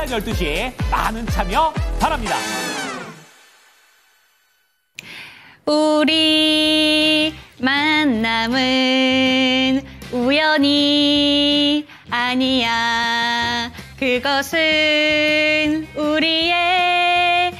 오전 12시 많은 참여 바랍니다. 우리 만남은 우연이 아니야. 그것은 우리의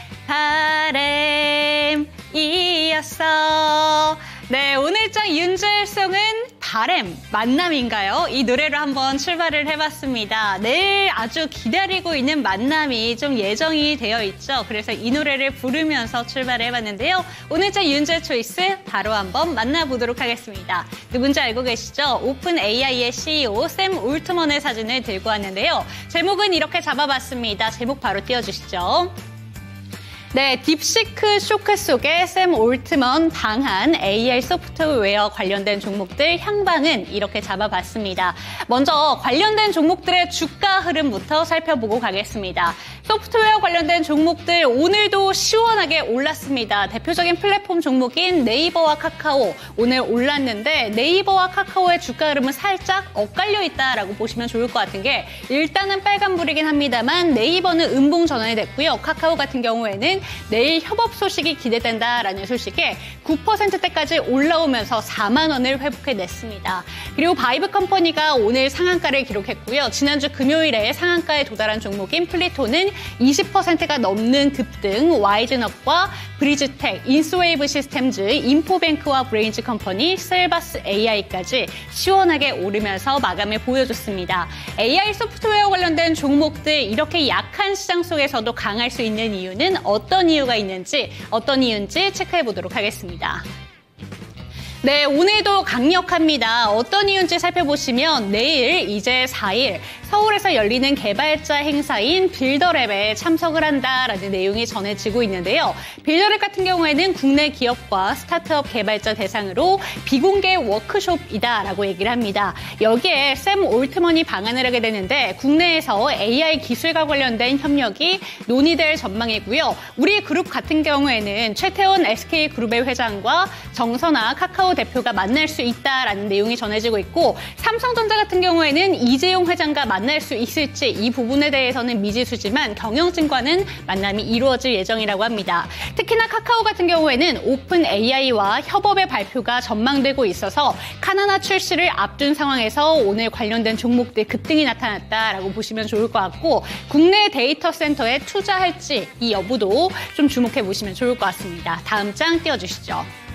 바램이었어. 네, 오늘장 윤주일송은 바램, 만남인가요? 이 노래로 한번 출발을 해봤습니다. 내일 아주 기다리고 있는 만남이 좀 예정이 되어 있죠. 그래서 이 노래를 부르면서 출발을 해봤는데요. 오늘장 윤주의 초이스 바로 한번 만나보도록 하겠습니다. 누군지 알고 계시죠? 오픈 AI의 CEO 샘 올트먼의 사진을 들고 왔는데요. 제목은 이렇게 잡아봤습니다. 제목 바로 띄워주시죠. 네, 딥시크 쇼크 속에 샘 올트먼 방한 AI 소프트웨어 관련된 종목들 향방은 이렇게 잡아봤습니다. 먼저 관련된 종목들의 주가 흐름부터 살펴보고 가겠습니다. 소프트웨어 관련된 종목들 오늘도 시원하게 올랐습니다. 대표적인 플랫폼 종목인 네이버와 카카오 오늘 올랐는데 네이버와 카카오의 주가 흐름은 살짝 엇갈려 있다라고 보시면 좋을 것 같은 게 일단은 빨간불이긴 합니다만 네이버는 음봉 전환이 됐고요. 카카오 같은 경우에는 내일 협업 소식이 기대된다라는 소식에 9%대까지 올라오면서 4만 원을 회복해냈습니다. 그리고 바이브 컴퍼니가 오늘 상한가를 기록했고요. 지난주 금요일에 상한가에 도달한 종목인 플리토는 20%가 넘는 급등, 와이즈업과 브리즈텍, 인스웨이브 시스템즈, 인포뱅크와 브레인즈 컴퍼니, 셀바스 AI까지 시원하게 오르면서 마감을 보여줬습니다. AI 소프트웨어 관련된 종목들 이렇게 약한 시장 속에서도 강할 수 있는 이유는 어떤 이유가 있는지, 어떤 이유인지 체크해 보도록 하겠습니다. 네, 오늘도 강력합니다. 어떤 이유인지 살펴보시면 내일 이제 4일 서울에서 열리는 개발자 행사인 빌더랩에 참석을 한다라는 내용이 전해지고 있는데요. 빌더랩 같은 경우에는 국내 기업과 스타트업 개발자 대상으로 비공개 워크숍이다라고 얘기를 합니다. 여기에 샘 올트먼이 방한을 하게 되는데 국내에서 AI 기술과 관련된 협력이 논의될 전망이고요. 우리 그룹 같은 경우에는 최태원 SK그룹의 회장과 정선아 카카오 대표가 만날 수 있다라는 내용이 전해지고 있고 삼성전자 같은 경우에는 이재용 회장과 만날 수 있을지 이 부분에 대해서는 미지수지만 경영진과는 만남이 이루어질 예정이라고 합니다. 특히나 카카오 같은 경우에는 오픈 AI와 협업의 발표가 전망되고 있어서 카나나 출시를 앞둔 상황에서 오늘 관련된 종목들 급등이 나타났다라고 보시면 좋을 것 같고 국내 데이터 센터에 투자할지 이 여부도 좀 주목해 보시면 좋을 것 같습니다. 다음 장 띄워주시죠.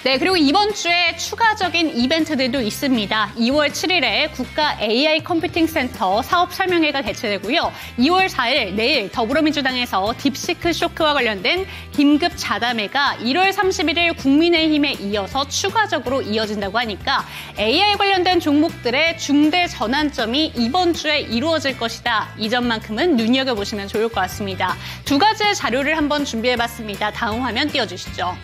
네, 그리고 이번 주에 추가적인 이벤트들도 있습니다. 2월 7일에 국가 AI 컴퓨팅 센터 사업 설명회가 개최되고요. 2월 4일 내일 더불어민주당에서 딥시크 쇼크와 관련된 긴급 자담회가 1월 31일 국민의힘에 이어서 추가적으로 이어진다고 하니까 AI 관련된 종목들의 중대 전환점이 이번 주에 이루어질 것이다. 이 점만큼은 눈여겨보시면 좋을 것 같습니다. 두 가지의 자료를 한번 준비해봤습니다. 다음 화면 띄워주시죠.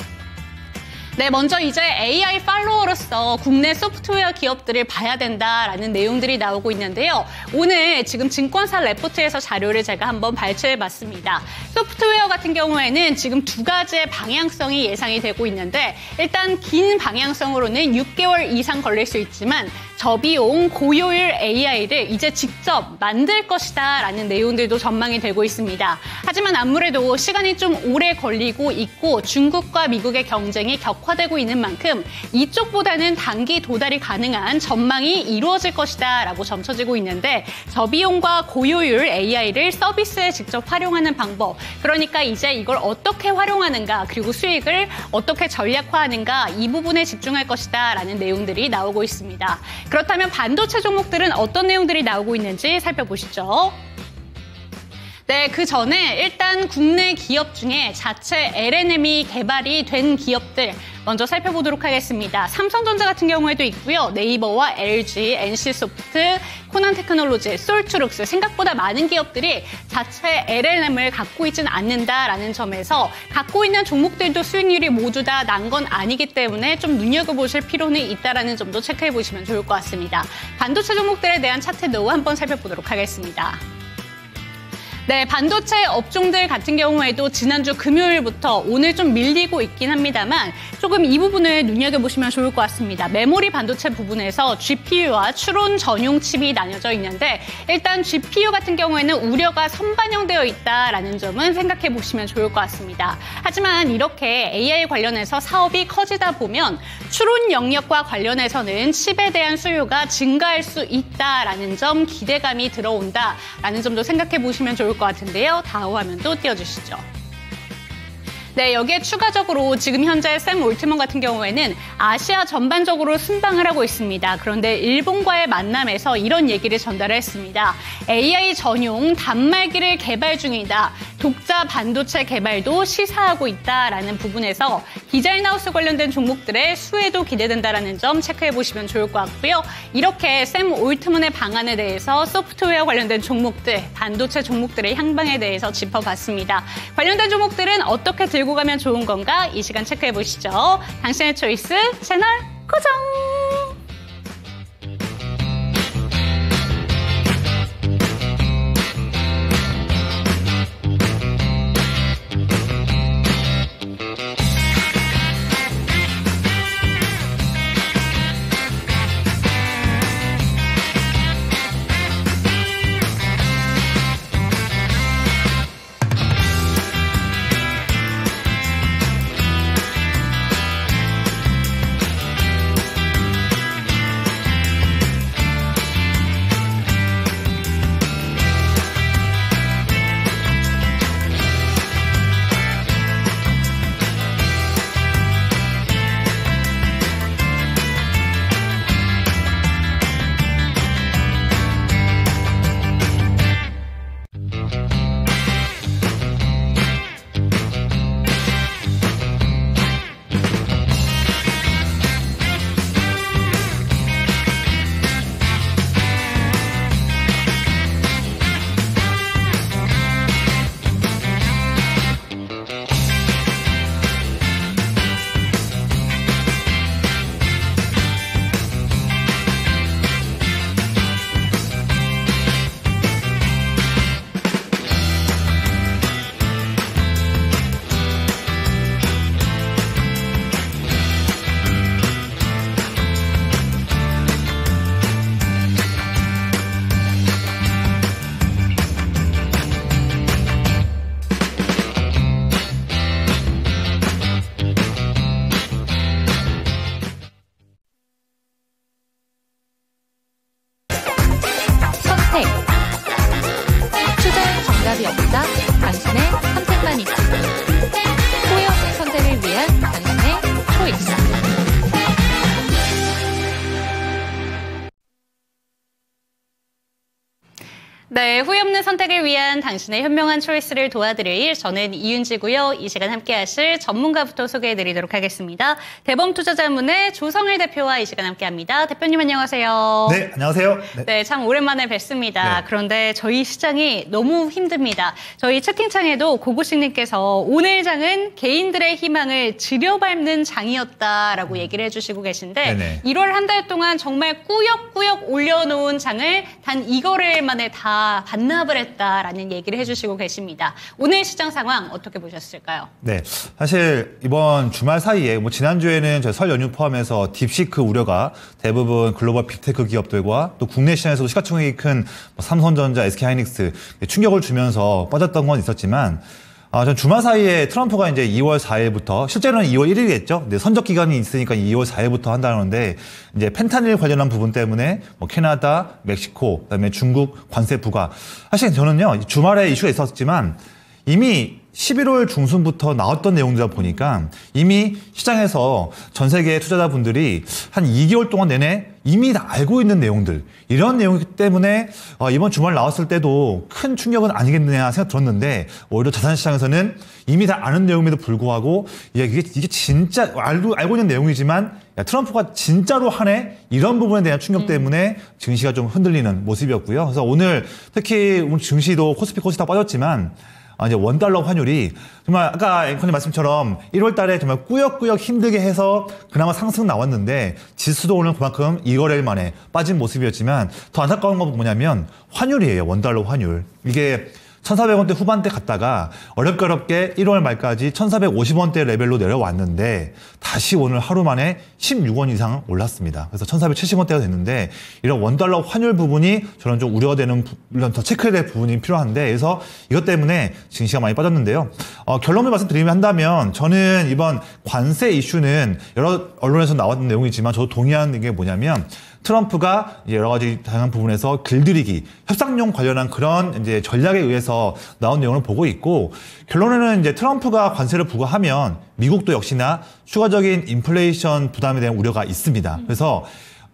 네, 먼저 이제 AI 팔로워로서 국내 소프트웨어 기업들을 봐야 된다라는 내용들이 나오고 있는데요. 오늘 지금 증권사 레포트에서 자료를 제가 한번 발췌해봤습니다. 소프트웨어 같은 경우에는 지금 두 가지의 방향성이 예상이 되고 있는데 일단 긴 방향성으로는 6개월 이상 걸릴 수 있지만 저비용 고효율 AI를 이제 직접 만들 것이다 라는 내용들도 전망이 되고 있습니다. 하지만 아무래도 시간이 좀 오래 걸리고 있고 중국과 미국의 경쟁이 격화되고 있는 만큼 이쪽보다는 단기 도달이 가능한 전망이 이루어질 것이다 라고 점쳐지고 있는데 저비용과 고효율 AI를 서비스에 직접 활용하는 방법, 그러니까 이제 이걸 어떻게 활용하는가 그리고 수익을 어떻게 전략화하는가 이 부분에 집중할 것이다 라는 내용들이 나오고 있습니다. 그렇다면 반도체 종목들은 어떤 내용들이 나오고 있는지 살펴보시죠. 네, 그 전에 일단 국내 기업 중에 자체 LNM이 개발이 된 기업들 먼저 살펴보도록 하겠습니다. 삼성전자 같은 경우에도 있고요. 네이버와 LG, NC소프트, 코난테크놀로지, 솔트룩스 생각보다 많은 기업들이 자체 LLM을 갖고 있지는 않는다라는 점에서 갖고 있는 종목들도 수익률이 모두 다 난 건 아니기 때문에 좀 눈여겨보실 필요는 있다라는 점도 체크해 보시면 좋을 것 같습니다. 반도체 종목들에 대한 차트도 한번 살펴보도록 하겠습니다. 네, 반도체 업종들 같은 경우에도 지난주 금요일부터 오늘 좀 밀리고 있긴 합니다만 조금 이 부분을 눈여겨보시면 좋을 것 같습니다. 메모리 반도체 부분에서 GPU와 추론 전용 칩이 나뉘어져 있는데 일단 GPU 같은 경우에는 우려가 선반영되어 있다라는 점은 생각해 보시면 좋을 것 같습니다. 하지만 이렇게 AI 관련해서 사업이 커지다 보면 추론 영역과 관련해서는 칩에 대한 수요가 증가할 수 있다라는 점 기대감이 들어온다라는 점도 생각해 보시면 좋을 것 같은데요. 다음 화면도 띄워주시죠. 네, 여기에 추가적으로 지금 현재 샘 올트먼 같은 경우에는 아시아 전반적으로 순방을 하고 있습니다. 그런데 일본과의 만남에서 이런 얘기를 전달했습니다. AI 전용 단말기를 개발 중이다. 독자 반도체 개발도 시사하고 있다라는 부분에서 디자인하우스 관련된 종목들의 수혜도 기대된다라는 점 체크해 보시면 좋을 것 같고요. 이렇게 샘 올트먼의 방안에 대해서 소프트웨어 관련된 종목들, 반도체 종목들의 향방에 대해서 짚어봤습니다. 관련된 종목들은 어떻게 들고 가면 좋은 건가? 이 시간 체크해 보시죠. 당신의 초이스 채널 고정! 투자엔 정답이 없다. 당신의 선택만 있다. 후회 없는 선택을 위한 당신의 초이스. 네, 후회 없는 선택을 위한 당신의 현명한 초이스를 도와드릴 저는 이윤지고요. 이 시간 함께 하실 전문가부터 소개해드리도록 하겠습니다. 대범투자자문의 조성일 대표와 이 시간 함께합니다. 대표님 안녕하세요. 네, 안녕하세요. 네, 참 오랜만에 뵙습니다. 네. 그런데 저희 시장이 너무 힘듭니다. 저희 채팅창에도 고고식님께서 오늘 장은 개인들의 희망을 지려밟는 장이었다라고 얘기를 해주시고 계신데 네네. 1월 한 달 동안 정말 꾸역꾸역 올려놓은 장을 단 2거래일 만에 다 반납을 했다라는 얘기를 해주시고 계십니다. 오늘 시장 상황 어떻게 보셨을까요? 네, 사실 이번 주말 사이에 지난주에는 저희 설 연휴 포함해서 딥시크 우려가 대부분 글로벌 빅테크 기업들과 또 국내 시장에서도 시가총액이 큰 삼성전자, SK하이닉스 충격을 주면서 빠졌던 건 있었지만 전 주말 사이에 트럼프가 이제 2월 4일부터, 실제로는 2월 1일이겠죠. 근데 선적 기간이 있으니까 2월 4일부터 한다는데, 이제 펜타닐 관련한 부분 때문에 캐나다, 멕시코, 그다음에 중국 관세 부과. 사실 저는요, 주말에 이슈가 있었지만 이미 11월 중순부터 나왔던 내용들을 보니까 이미 시장에서 전 세계 투자자분들이 한 2개월 동안 내내 이미 다 알고 있는 내용들, 이런 내용이기 때문에 이번 주말 나왔을 때도 큰 충격은 아니겠느냐 생각 들었는데, 오히려 자산시장에서는 이미 다 아는 내용임에도 불구하고 이게 진짜 알고 있는 내용이지만 트럼프가 진짜로 하네? 이런 부분에 대한 충격 때문에 증시가 좀 흔들리는 모습이었고요. 그래서 오늘 특히 오늘 증시도 코스피 코스닥 빠졌지만 이제 원달러 환율이 정말 아까 앵커님 말씀처럼 1월 달에 정말 꾸역꾸역 힘들게 해서 그나마 상승 나왔는데 지수도 오늘 그만큼 2거래일 만에 빠진 모습이었지만 더 안타까운 건 뭐냐면 환율이에요. 원달러 환율. 이게 1,400원대 후반대 갔다가 어렵게 1월 말까지 1,450원대 레벨로 내려왔는데 다시 오늘 하루 만에 16원 이상 올랐습니다. 그래서 1,470원대가 됐는데 이런 원달러 환율 부분이 저는 좀 우려가 되는, 물론 더 체크해야 될 부분이 필요한데, 그래서 이것 때문에 증시가 많이 빠졌는데요. 결론을 말씀드리면 한다면 저는 이번 관세 이슈는 여러 언론에서 나왔던 내용이지만 저도 동의하는 게 뭐냐면 트럼프가 이제 여러 가지 다양한 부분에서 길들이기, 협상용 관련한 그런 이제 전략에 의해서 나온 내용을 보고 있고, 결론에는 이제 트럼프가 관세를 부과하면 미국도 역시나 추가적인 인플레이션 부담에 대한 우려가 있습니다. 그래서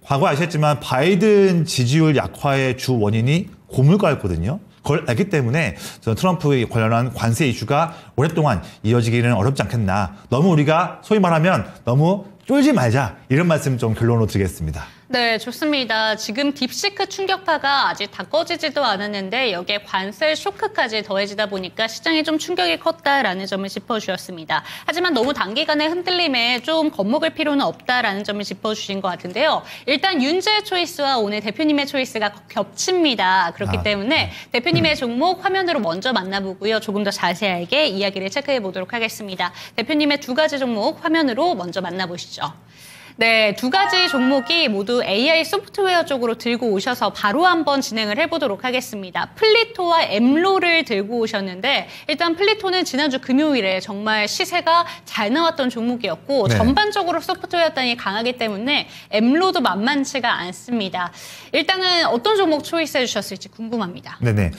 과거 아시겠지만 바이든 지지율 약화의 주 원인이 고물가였거든요. 그걸 알기 때문에 저는 트럼프에 관련한 관세 이슈가 오랫동안 이어지기는 어렵지 않겠나. 너무 우리가 소위 말하면 너무 쫄지 말자, 이런 말씀 좀 결론으로 드리겠습니다. 네, 좋습니다. 지금 딥시크 충격파가 아직 다 꺼지지도 않았는데 여기에 관세 쇼크까지 더해지다 보니까 시장에 좀 충격이 컸다라는 점을 짚어주셨습니다. 하지만 너무 단기간의 흔들림에 좀 겁먹을 필요는 없다라는 점을 짚어주신 것 같은데요. 일단 윤재 초이스와 오늘 대표님의 초이스가 겹칩니다. 그렇기 때문에 대표님의 종목 화면으로 먼저 만나보고요. 조금 더 자세하게 이야기를 체크해 보도록 하겠습니다. 대표님의 두 가지 종목 화면으로 먼저 만나보시죠. 네, 두 가지 종목이 모두 AI 소프트웨어 쪽으로 들고 오셔서 바로 한번 진행을 해보도록 하겠습니다. 플리토와 엠로를 들고 오셨는데 일단 플리토는 지난주 금요일에 정말 시세가 잘 나왔던 종목이었고 네. 전반적으로 소프트웨어 단이 강하기 때문에 엠로도 만만치가 않습니다. 일단은 어떤 종목 초이스해 주셨을지 궁금합니다. 네네.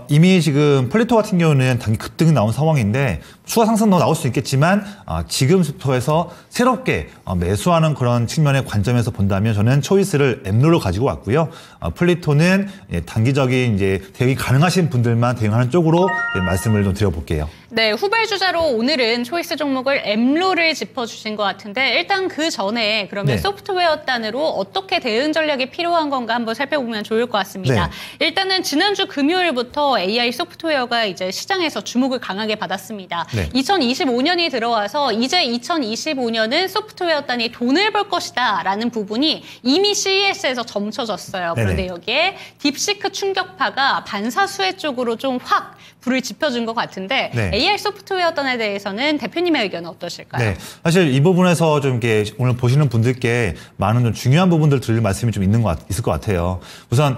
이미 지금 플리토 같은 경우는 단기 급등이 나온 상황인데 추가 상승도 나올 수 있겠지만 지금부터해서 새롭게 매수하는 그런 측면의 관점에서 본다면 저는 초이스를 엠로로 가지고 왔고요. 플리토는 단기적인 이제 대응이 가능하신 분들만 대응하는 쪽으로 말씀을 좀 드려볼게요. 네, 후발주자로 오늘은 초이스 종목을 엠로를 짚어주신 것 같은데 일단 그 전에 그러면 네. 소프트웨어 단으로 어떻게 대응 전략이 필요한 건가 한번 살펴보면 좋을 것 같습니다. 네. 일단은 지난주 금요일부터 AI 소프트웨어가 이제 시장에서 주목을 강하게 받았습니다. 네. 2025년이 들어와서 이제 2025년은 소프트웨어 단이 돈을 벌 것이다 라는 부분이 이미 CES에서 점쳐졌어요. 그런데 네네. 여기에 딥시크 충격파가 반사수혜 쪽으로 좀 확 불을 지펴준 것 같은데 네. AI 소프트웨어 단에 대해서는 대표님의 의견은 어떠실까요? 네, 사실 이 부분에서 좀 이렇게 오늘 보시는 분들께 많은 좀 중요한 부분들 드릴 말씀이 좀 있을 것 같아요. 우선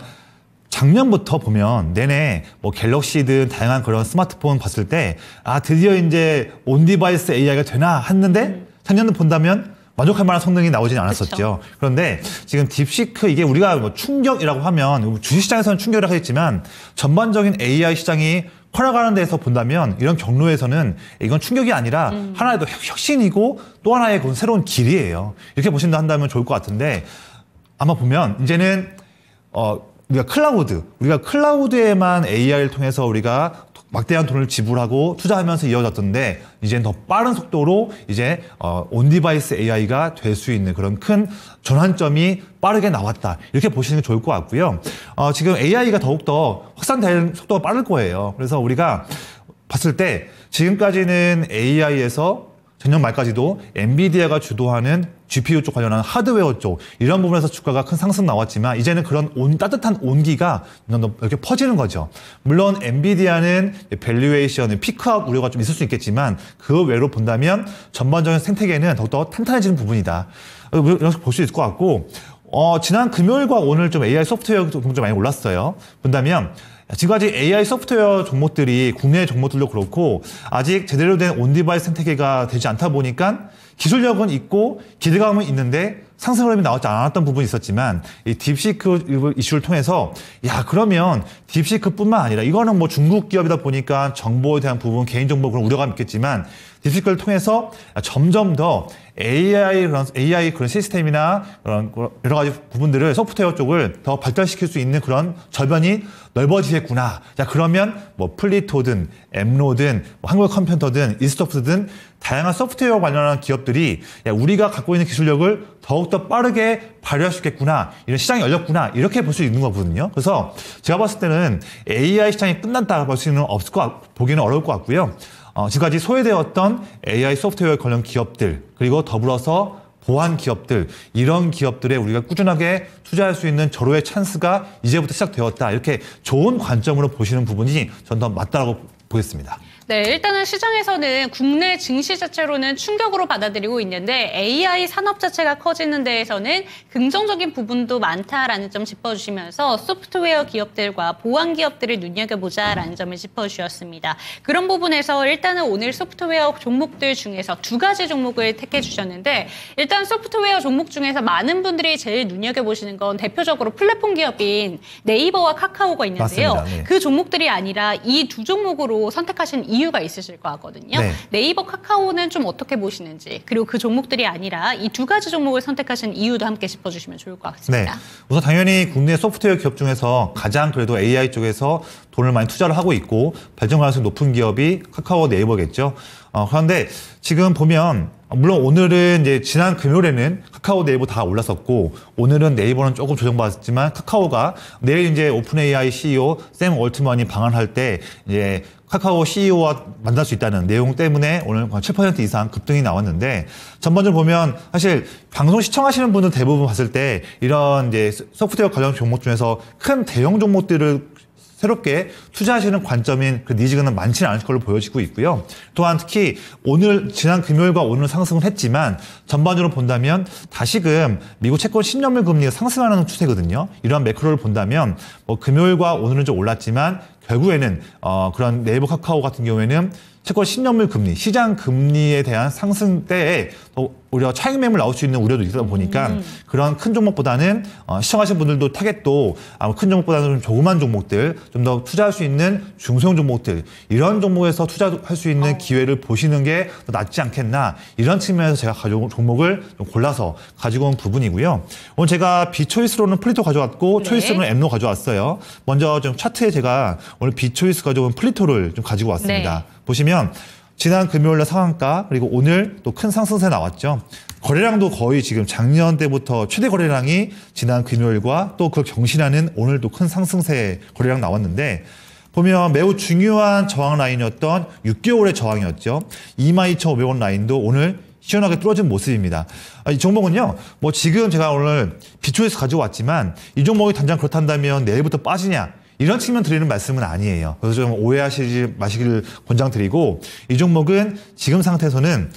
작년부터 보면 내내 뭐 갤럭시든 다양한 그런 스마트폰 봤을 때 드디어 이제 온 디바이스 AI가 되나 했는데 작년을 본다면 만족할 만한 성능이 나오지는 않았었죠. 그쵸. 그런데 지금 딥시크 이게 우리가 뭐 충격이라고 하면 주식시장에서는 충격이라고 하겠지만 전반적인 AI 시장이 커나가는 데서 본다면 이런 경로에서는 이건 충격이 아니라 하나의 또 혁신이고 또 하나의 그런 새로운 길이에요. 이렇게 보신다 한다면 좋을 것 같은데 아마 보면 이제는 우리가 클라우드에만 AI를 통해서 우리가 막대한 돈을 지불하고 투자하면서 이어졌던데 이제는 더 빠른 속도로 이제 온디바이스 AI가 될 수 있는 그런 큰 전환점이 빠르게 나왔다. 이렇게 보시는 게 좋을 것 같고요. 지금 AI가 더욱더 확산되는 속도가 빠를 거예요. 그래서 우리가 봤을 때 지금까지는 AI에서 작년 말까지도 엔비디아가 주도하는 GPU 쪽 관련한 하드웨어 쪽 이런 부분에서 주가가 큰 상승 나왔지만 이제는 그런 따뜻한 온기가 이렇게 퍼지는 거죠. 물론 엔비디아는 밸류에이션, 피크아웃 우려가 좀 있을 수 있겠지만 그 외로 본다면 전반적인 생태계는 더욱더 탄탄해지는 부분이다. 이렇게 볼 수 있을 것 같고 지난 금요일과 오늘 좀 AI 소프트웨어 좀 많이 올랐어요. 본다면 지금까지 AI 소프트웨어 종목들이 국내 종목들도 그렇고 아직 제대로 된 온디바이스 생태계가 되지 않다 보니까 기술력은 있고 기대감은 있는데 상승 흐름이 나오지 않았던 부분이 있었지만 이 딥시크 이슈를 통해서 그러면 딥시크뿐만 아니라 이거는 뭐 중국 기업이다 보니까 정보에 대한 부분 개인정보 그런 우려가 있겠지만 딥시크를 통해서 점점 더 AI 그런 시스템이나 그런 여러 가지 부분들을 소프트웨어 쪽을 더 발달시킬 수 있는 그런 저변이 넓어지겠구나. 그러면 뭐 플리토든 엠로든 뭐 한국컴퓨터든 이스토프트든 다양한 소프트웨어 관련한 기업들이 우리가 갖고 있는 기술력을 더욱더 빠르게 발휘할 수 있겠구나. 이런 시장이 열렸구나. 이렇게 볼 수 있는 거거든요. 그래서 제가 봤을 때는 AI 시장이 끝났다 볼 수는 보기는 어려울 것 같고요. 지금까지 소외되었던 AI 소프트웨어 관련 기업들 그리고 더불어서 보안 기업들, 이런 기업들에 우리가 꾸준하게 투자할 수 있는 절호의 찬스가 이제부터 시작되었다. 이렇게 좋은 관점으로 보시는 부분이 전 더 맞다고 보겠습니다. 네, 일단은 시장에서는 국내 증시 자체로는 충격으로 받아들이고 있는데 AI 산업 자체가 커지는 데에서는 긍정적인 부분도 많다라는 점 짚어주시면서 소프트웨어 기업들과 보안 기업들을 눈여겨보자라는 점을 짚어주셨습니다. 그런 부분에서 일단은 오늘 소프트웨어 종목들 중에서 두 가지 종목을 택해 주셨는데 일단 소프트웨어 종목 중에서 많은 분들이 제일 눈여겨보시는 건 대표적으로 플랫폼 기업인 네이버와 카카오가 있는데요. 맞습니다. 네. 그 종목들이 아니라 이 두 종목으로 선택하신 이유가 있으실 것 같거든요. 네. 네이버, 카카오는 좀 어떻게 보시는지 그리고 그 종목들이 아니라 이 두 가지 종목을 선택하신 이유도 함께 짚어주시면 좋을 것 같습니다. 네. 우선 당연히 국내 소프트웨어 기업 중에서 가장 그래도 AI 쪽에서 돈을 많이 투자를 하고 있고 발전 가능성이 높은 기업이 카카오 네이버겠죠. 그런데 지금 보면 물론 오늘은 이제 지난 금요일에는 카카오 네이버 다 올랐었고 오늘은 네이버는 조금 조정받았지만 카카오가 내일 이제 오픈 AI CEO 샘 올트만이 방한할 때 이제 카카오 CEO와 만날 수 있다는 내용 때문에 오늘 7% 이상 급등이 나왔는데 전반적으로 보면 사실 방송 시청하시는 분들 대부분 봤을 때 이런 이제 소프트웨어 관련 종목 중에서 큰 대형 종목들을 새롭게 투자하시는 관점인 그 니즈가 많지는 않을 걸로 보여지고 있고요. 또한 특히 오늘 지난 금요일과 오늘 상승을 했지만 전반적으로 본다면 다시금 미국 채권 10년물 금리가 상승하는 추세거든요. 이러한 매크로를 본다면 뭐 금요일과 오늘은 좀 올랐지만 결국에는 그런 네이버 카카오 같은 경우에는 채권 10년물 금리, 시장 금리에 대한 상승 때에 오히려 차익 매물 나올 수 있는 우려도 있다 보니까 그런 큰 종목보다는 시청하신 분들도 타겟도 큰 종목보다는 좀 조그만 종목들, 좀 더 투자할 수 있는 중소형 종목들 이런 종목에서 투자할 수 있는 기회를 보시는 게 더 낫지 않겠나 이런 측면에서 제가 가져온 종목을 좀 골라서 가지고 온 부분이고요. 오늘 제가 비초이스로는 플리토 가져왔고 네. 초이스로는 엠로 가져왔어요. 먼저 좀 차트에 제가 오늘 비초이스 가져온 플리토를 좀 가지고 왔습니다. 네. 보시면 지난 금요일날 상한가 그리고 오늘 또 큰 상승세 나왔죠. 거래량도 거의 지금 작년 때부터 최대 거래량이 지난 금요일과 또 그걸 경신하는 오늘도 큰 상승세 거래량 나왔는데 보면 매우 중요한 저항 라인이었던 6개월의 저항이었죠. 22,500원 라인도 오늘 시원하게 뚫어진 모습입니다. 이 종목은요, 뭐 지금 제가 오늘 비초에서 가지고 왔지만 이 종목이 당장 그렇단다면 내일부터 빠지냐? 이런 측면 드리는 말씀은 아니에요. 그래서 좀 오해하시지 마시기를 권장드리고 이 종목은 지금 상태에서는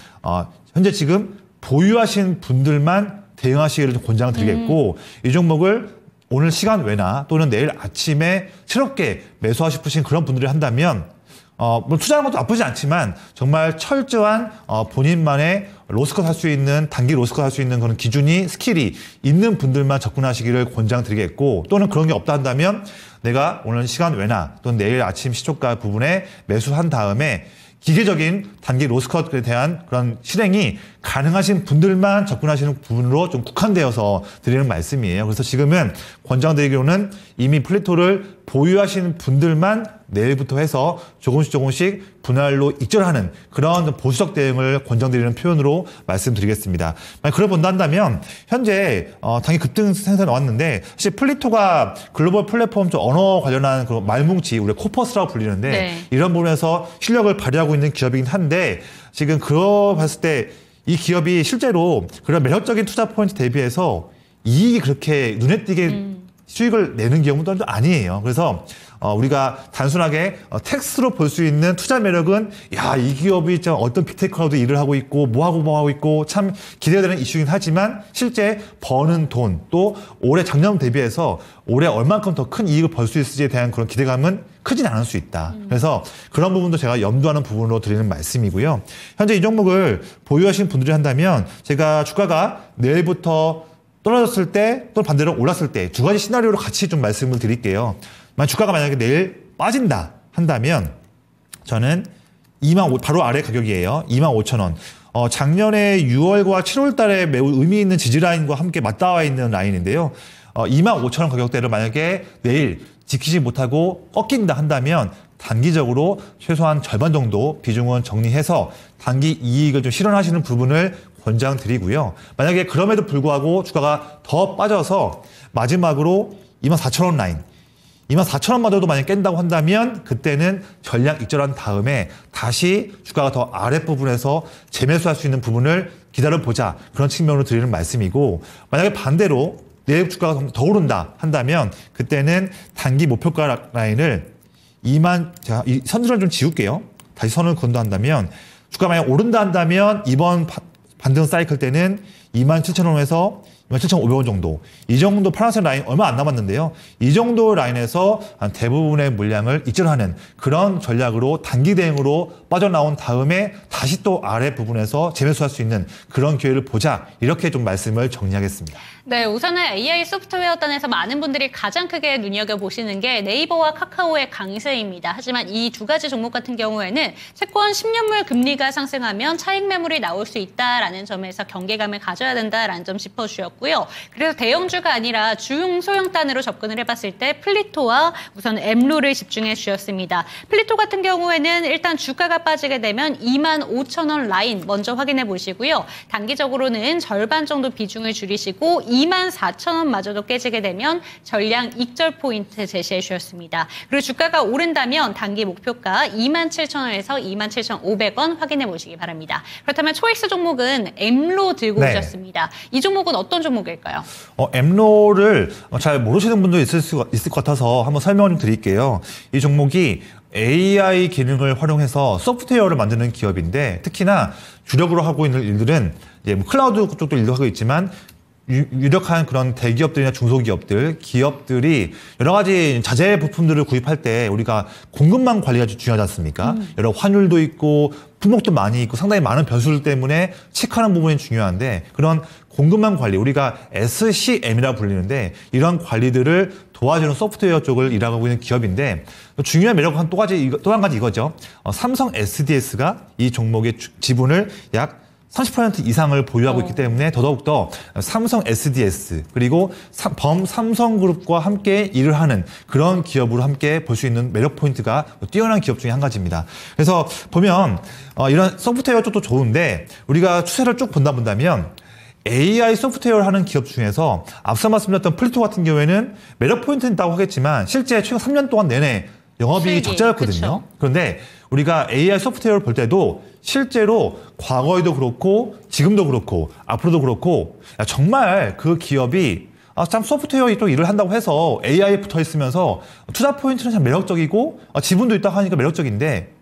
현재 지금 보유하신 분들만 대응하시기를 좀 권장드리겠고 이 종목을 오늘 시간 외나 또는 내일 아침에 새롭게 매수하고 싶으신 그런 분들이 한다면 물론 투자하는 것도 나쁘지 않지만 정말 철저한 본인만의 로스컷 할 수 있는 단기 로스컷 할 수 있는 그런 기준이 스킬이 있는 분들만 접근하시기를 권장드리겠고 또는 그런 게 없다 한다면 내가 오늘 시간 외나 또는 내일 아침 시초가 부분에 매수한 다음에 기계적인 단기 로스컷에 대한 그런 실행이 가능하신 분들만 접근하시는 부분으로 좀 국한되어서 드리는 말씀이에요. 그래서 지금은 권장드리기로는 이미 플리토를 보유하시는 분들만 내일부터 해서 조금씩 분할로 익절하는 그런 보수적 대응을 권장드리는 표현으로 말씀드리겠습니다. 만약 그걸 본다면 현재 당연히 급등 생산 나왔는데 사실 플리토가 글로벌 플랫폼 언어 관련한 그런 말뭉치 우리 코퍼스라고 불리는데 네. 이런 부분에서 실력을 발휘하고 있는 기업이긴 한데 지금 그거 봤을 때 이 기업이 실제로 그런 매력적인 투자 포인트 대비해서 이익이 그렇게 눈에 띄게 수익을 내는 경우도 아니에요. 그래서 우리가 단순하게 텍스트로 볼 수 있는 투자 매력은 야, 이 기업이 어떤 빅테크라도 일을 하고 있고 뭐하고 있고 참 기대가 되는 이슈긴 하지만 실제 버는 돈 또 올해 작년 대비해서 올해 얼만큼 더 큰 이익을 벌 수 있을지에 대한 그런 기대감은 크진 않을 수 있다. 그래서 그런 부분도 제가 염두하는 부분으로 드리는 말씀이고요. 현재 이 종목을 보유하신 분들이 한다면 제가 주가가 내일부터 떨어졌을 때 또 반대로 올랐을 때 두 가지 시나리오로 같이 좀 말씀을 드릴게요. 주가가 만약에 내일 빠진다 한다면 저는 바로 아래 가격이에요. 25,000원. 작년에 6월과 7월 달에 매우 의미 있는 지지라인과 함께 맞닿아 있는 라인인데요. 25,000원 가격대를 만약에 내일 지키지 못하고 꺾인다 한다면 단기적으로 최소한 절반 정도 비중은 정리해서 단기 이익을 좀 실현하시는 부분을 권장드리고요. 만약에 그럼에도 불구하고 주가가 더 빠져서 마지막으로 24,000원 라인 24,000원마저도 만약에 깬다고 한다면 그때는 전량 익절한 다음에 다시 주가가 더 아랫부분에서 재매수할 수 있는 부분을 기다려보자. 그런 측면으로 드리는 말씀이고 만약에 반대로 내일 주가가 더 오른다 한다면 그때는 단기 목표가 라인을 제가 이 선들을 좀 지울게요. 다시 선을 건다 한다면 주가 만약 오른다 한다면 이번 반등 사이클 때는 27,000원에서 27,500원 정도. 이 정도 파란색 라인 얼마 안 남았는데요. 이 정도 라인에서 대부분의 물량을 익절하는 그런 전략으로 단기 대응으로 빠져나온 다음에 다시 또 아래 부분에서 재매수할 수 있는 그런 기회를 보자. 이렇게 좀 말씀을 정리하겠습니다. 네, 우선은 AI 소프트웨어단에서 많은 분들이 가장 크게 눈여겨보시는 게 네이버와 카카오의 강세입니다. 하지만 이 두 가지 종목 같은 경우에는 채권 10년물 금리가 상승하면 차익 매물이 나올 수 있다라는 점에서 경계감을 가져야 된다라는 점 짚어주셨고요. 그래서 대형주가 아니라 중소형단으로 접근을 해봤을 때 플리토와 우선 엠로를 집중해 주셨습니다. 플리토 같은 경우에는 일단 주가가 빠지게 되면 25,000원 라인 먼저 확인해 보시고요. 단기적으로는 절반 정도 비중을 줄이시고 24,000원마저도 깨지게 되면 전량 익절 포인트 제시해 주셨습니다. 그리고 주가가 오른다면 단기 목표가 27,000원에서 27,500원 확인해 보시기 바랍니다. 그렇다면 초익스 종목은 엠로 들고 네. 오셨습니다. 이 종목은 어떤 종목일까요? 엠로를 잘 모르시는 분도 있을 것 같아서 한번 설명을 좀 드릴게요. 이 종목이 AI 기능을 활용해서 소프트웨어를 만드는 기업인데 특히나 주력으로 하고 있는 일들은 이제 뭐 클라우드 쪽도 일도 하고 있지만 유력한 그런 대기업들이나 중소기업들, 기업들이 여러 가지 자재 부품들을 구입할 때 우리가 공급망 관리가 중요하지 않습니까? 여러 환율도 있고 품목도 많이 있고 상당히 많은 변수들 때문에 체크하는 부분이 중요한데 그런 공급망 관리, 우리가 SCM이라고 불리는데 이런 관리들을 도와주는 소프트웨어 쪽을 일하고 있는 기업인데 중요한 매력은 또 한 가지 이거죠. 삼성 SDS가 이 종목의 지분을 약 30% 이상을 보유하고 있기 때문에 더더욱더 삼성 SDS 그리고 범삼성그룹과 함께 일을 하는 그런 기업으로 함께 볼 수 있는 매력 포인트가 뛰어난 기업 중에 한 가지입니다. 그래서 보면 이런 소프트웨어 쪽도 좋은데 우리가 추세를 쭉 본다면 AI 소프트웨어를 하는 기업 중에서 앞서 말씀드렸던 플리토 같은 경우에는 매력 포인트는 있다고 하겠지만 실제 최근 3년 동안 내내 영업이익이 적자였거든요. 그쵸. 그런데 우리가 AI 소프트웨어를 볼 때도 실제로 과거에도 그렇고 지금도 그렇고 앞으로도 그렇고 정말 그 기업이 참 소프트웨어 쪽 일을 한다고 해서 AI에 붙어 있으면서 투자 포인트는 참 매력적이고 지분도 있다고 하니까 매력적인데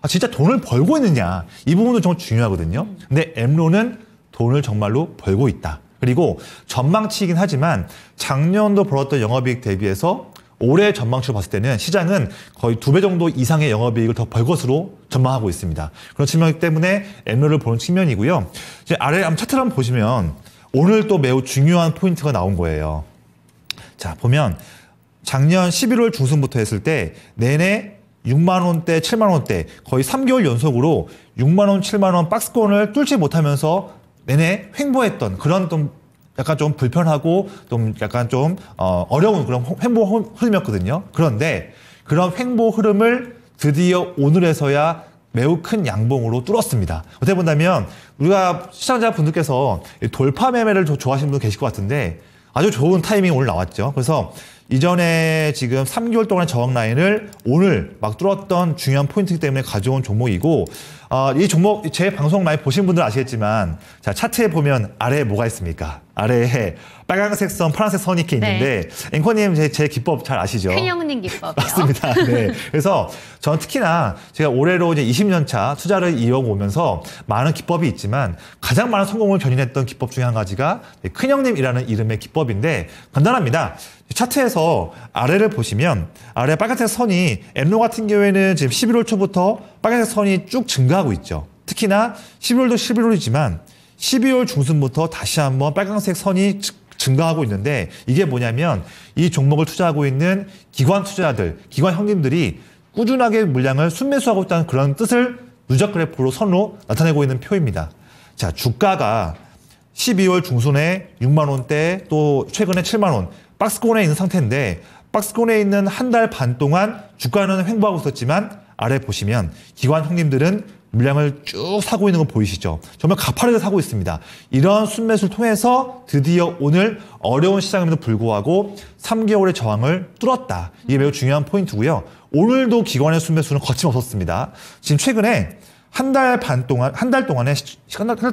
진짜 돈을 벌고 있느냐 이 부분도 정말 중요하거든요. 근데 엠로는 돈을 정말로 벌고 있다. 그리고 전망치이긴 하지만 작년도 벌었던 영업이익 대비해서 올해 전망치로 봤을 때는 시장은 거의 2배 정도 이상의 영업이익을 더 벌 것으로 전망하고 있습니다. 그런 측면 때문에 엠로를 보는 측면이고요. 이제 아래 차트를 한번 보시면 오늘 또 매우 중요한 포인트가 나온 거예요. 자, 보면 작년 11월 중순부터 했을 때 내내 6만 원대, 7만 원대 거의 3개월 연속으로 6만 원, 7만 원 박스권을 뚫지 못하면서 내내 횡보했던 그런 좀 약간 좀 불편하고 좀 약간 좀 어려운 그런 횡보 흐름이었거든요. 그런데 그런 횡보 흐름을 드디어 오늘에서야 매우 큰 양봉으로 뚫었습니다. 어떻게 본다면 우리가 시청자분들께서 돌파 매매를 좋아하시는 분 계실 것 같은데 아주 좋은 타이밍이 오늘 나왔죠. 그래서 이전에 지금 3개월 동안의 저항 라인을 오늘 막 뚫었던 중요한 포인트이기 때문에 가져온 종목이고 이 종목 제 방송 많이 보신 분들은 아시겠지만 자 차트에 보면 아래에 뭐가 있습니까? 아래에 빨간색 선, 파란색 선이 이렇게 있는데 앵커님 제 기법 잘 아시죠? 큰형님 기법이요. 맞습니다. 네. 그래서 저는 특히나 제가 올해로 이제 20년 차 투자를 이어오면서 많은 기법이 있지만 가장 많은 성공을 견인했던 기법 중에 한 가지가 큰형님이라는 이름의 기법인데 간단합니다. 차트에서 아래를 보시면 아래 빨간색 선이 엠로 같은 경우에는 지금 11월 초부터 빨간색 선이 쭉 증가하고 있죠. 특히나 11월도 11월이지만 12월 중순부터 다시 한번 빨간색 선이 증가하고 있는데 이게 뭐냐면 이 종목을 투자하고 있는 기관 투자자들, 기관 형님들이 꾸준하게 물량을 순매수하고 있다는 그런 뜻을 누적 그래프로 선으로 나타내고 있는 표입니다. 자, 주가가 12월 중순에 6만 원대 또 최근에 7만 원 박스권에 있는 상태인데 박스권에 있는 한 달 반 동안 주가는 횡보하고 있었지만 아래 보시면 기관 형님들은 물량을 쭉 사고 있는 거 보이시죠? 정말 가파르게 사고 있습니다. 이런 순매수를 통해서 드디어 오늘 어려운 시장임에도 불구하고 3개월의 저항을 뚫었다. 이게 매우 중요한 포인트고요. 오늘도 기관의 순매수는 거침없었습니다. 지금 최근에 한 달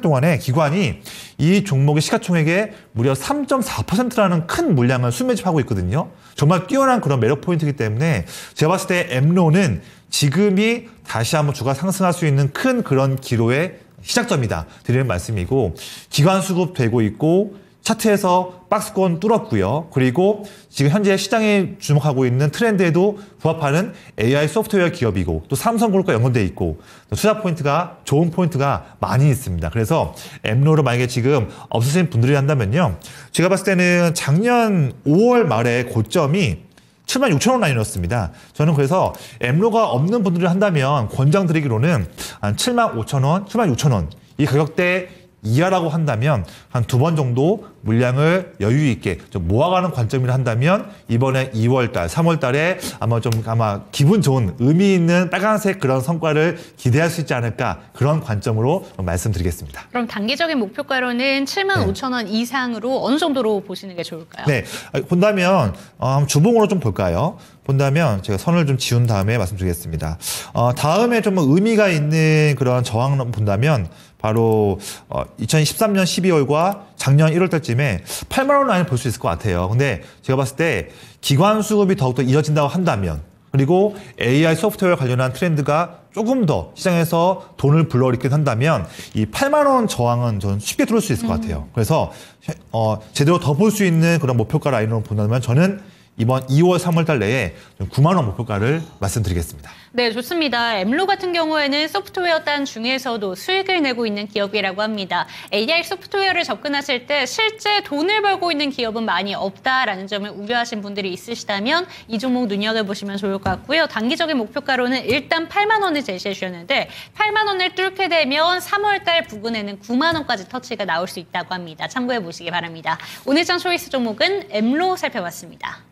동안에 기관이 이 종목의 시가총액의 무려 3.4%라는 큰 물량을 순매집하고 있거든요. 정말 뛰어난 그런 매력 포인트이기 때문에 제가 봤을 때 엠로는 지금이 다시 한번 주가 상승할 수 있는 큰 그런 기로의 시작점이다 드리는 말씀이고, 기관 수급되고 있고 차트에서 박스권 뚫었고요. 그리고 지금 현재 시장이 주목하고 있는 트렌드에도 부합하는 AI 소프트웨어 기업이고, 또 삼성그룹과 연관돼 있고, 또 투자 포인트가 좋은 포인트가 많이 있습니다. 그래서 엠로를 만약에 지금 없으신 분들이 한다면요, 제가 봤을 때는 작년 5월 말에 고점이 76,000원 라인이었습니다. 저는 그래서 엠로가 없는 분들이 한다면 권장드리기로는 한 75,000원, 76,000원 이 가격대 이하라고 한다면 한 2번 정도 물량을 여유 있게 좀 모아가는 관점이라 한다면 이번에 2월달, 3월달에 아마 기분 좋은 의미 있는 빨간색 그런 성과를 기대할 수 있지 않을까, 그런 관점으로 말씀드리겠습니다. 그럼 단기적인 목표가로는 75,000원 이상으로 어느 정도로 보시는 게 좋을까요? 네, 본다면 주봉으로 좀 볼까요? 본다면 제가 선을 좀 지운 다음에 말씀드리겠습니다. 다음에 좀 의미가 있는 그런 저항을 본다면 바로 2013년 12월과 작년 1월 달쯤에 8만 원 라인을 볼 수 있을 것 같아요. 근데 제가 봤을 때 기관 수급이 더욱더 이어진다고 한다면, 그리고 AI 소프트웨어 관련한 트렌드가 조금 더 시장에서 돈을 불러일으키게 한다면 이 8만 원 저항은 저는 쉽게 뚫을 수 있을 것 같아요. 그래서 제대로 더 볼 수 있는 그런 목표가 라인으로 본다면 저는 이번 2월, 3월 달 내에 9만 원 목표가를 말씀드리겠습니다. 네, 좋습니다. 엠로 같은 경우에는 소프트웨어 단 중에서도 수익을 내고 있는 기업이라고 합니다. AI 소프트웨어를 접근하실 때 실제 돈을 벌고 있는 기업은 많이 없다라는 점을 우려하신 분들이 있으시다면 이 종목 눈여겨보시면 좋을 것 같고요. 단기적인 목표가로는 일단 8만 원을 제시해 주셨는데 8만 원을 뚫게 되면 3월 달 부근에는 9만 원까지 터치가 나올 수 있다고 합니다. 참고해 보시기 바랍니다. 오늘 장 초이스 종목은 엠로 살펴봤습니다.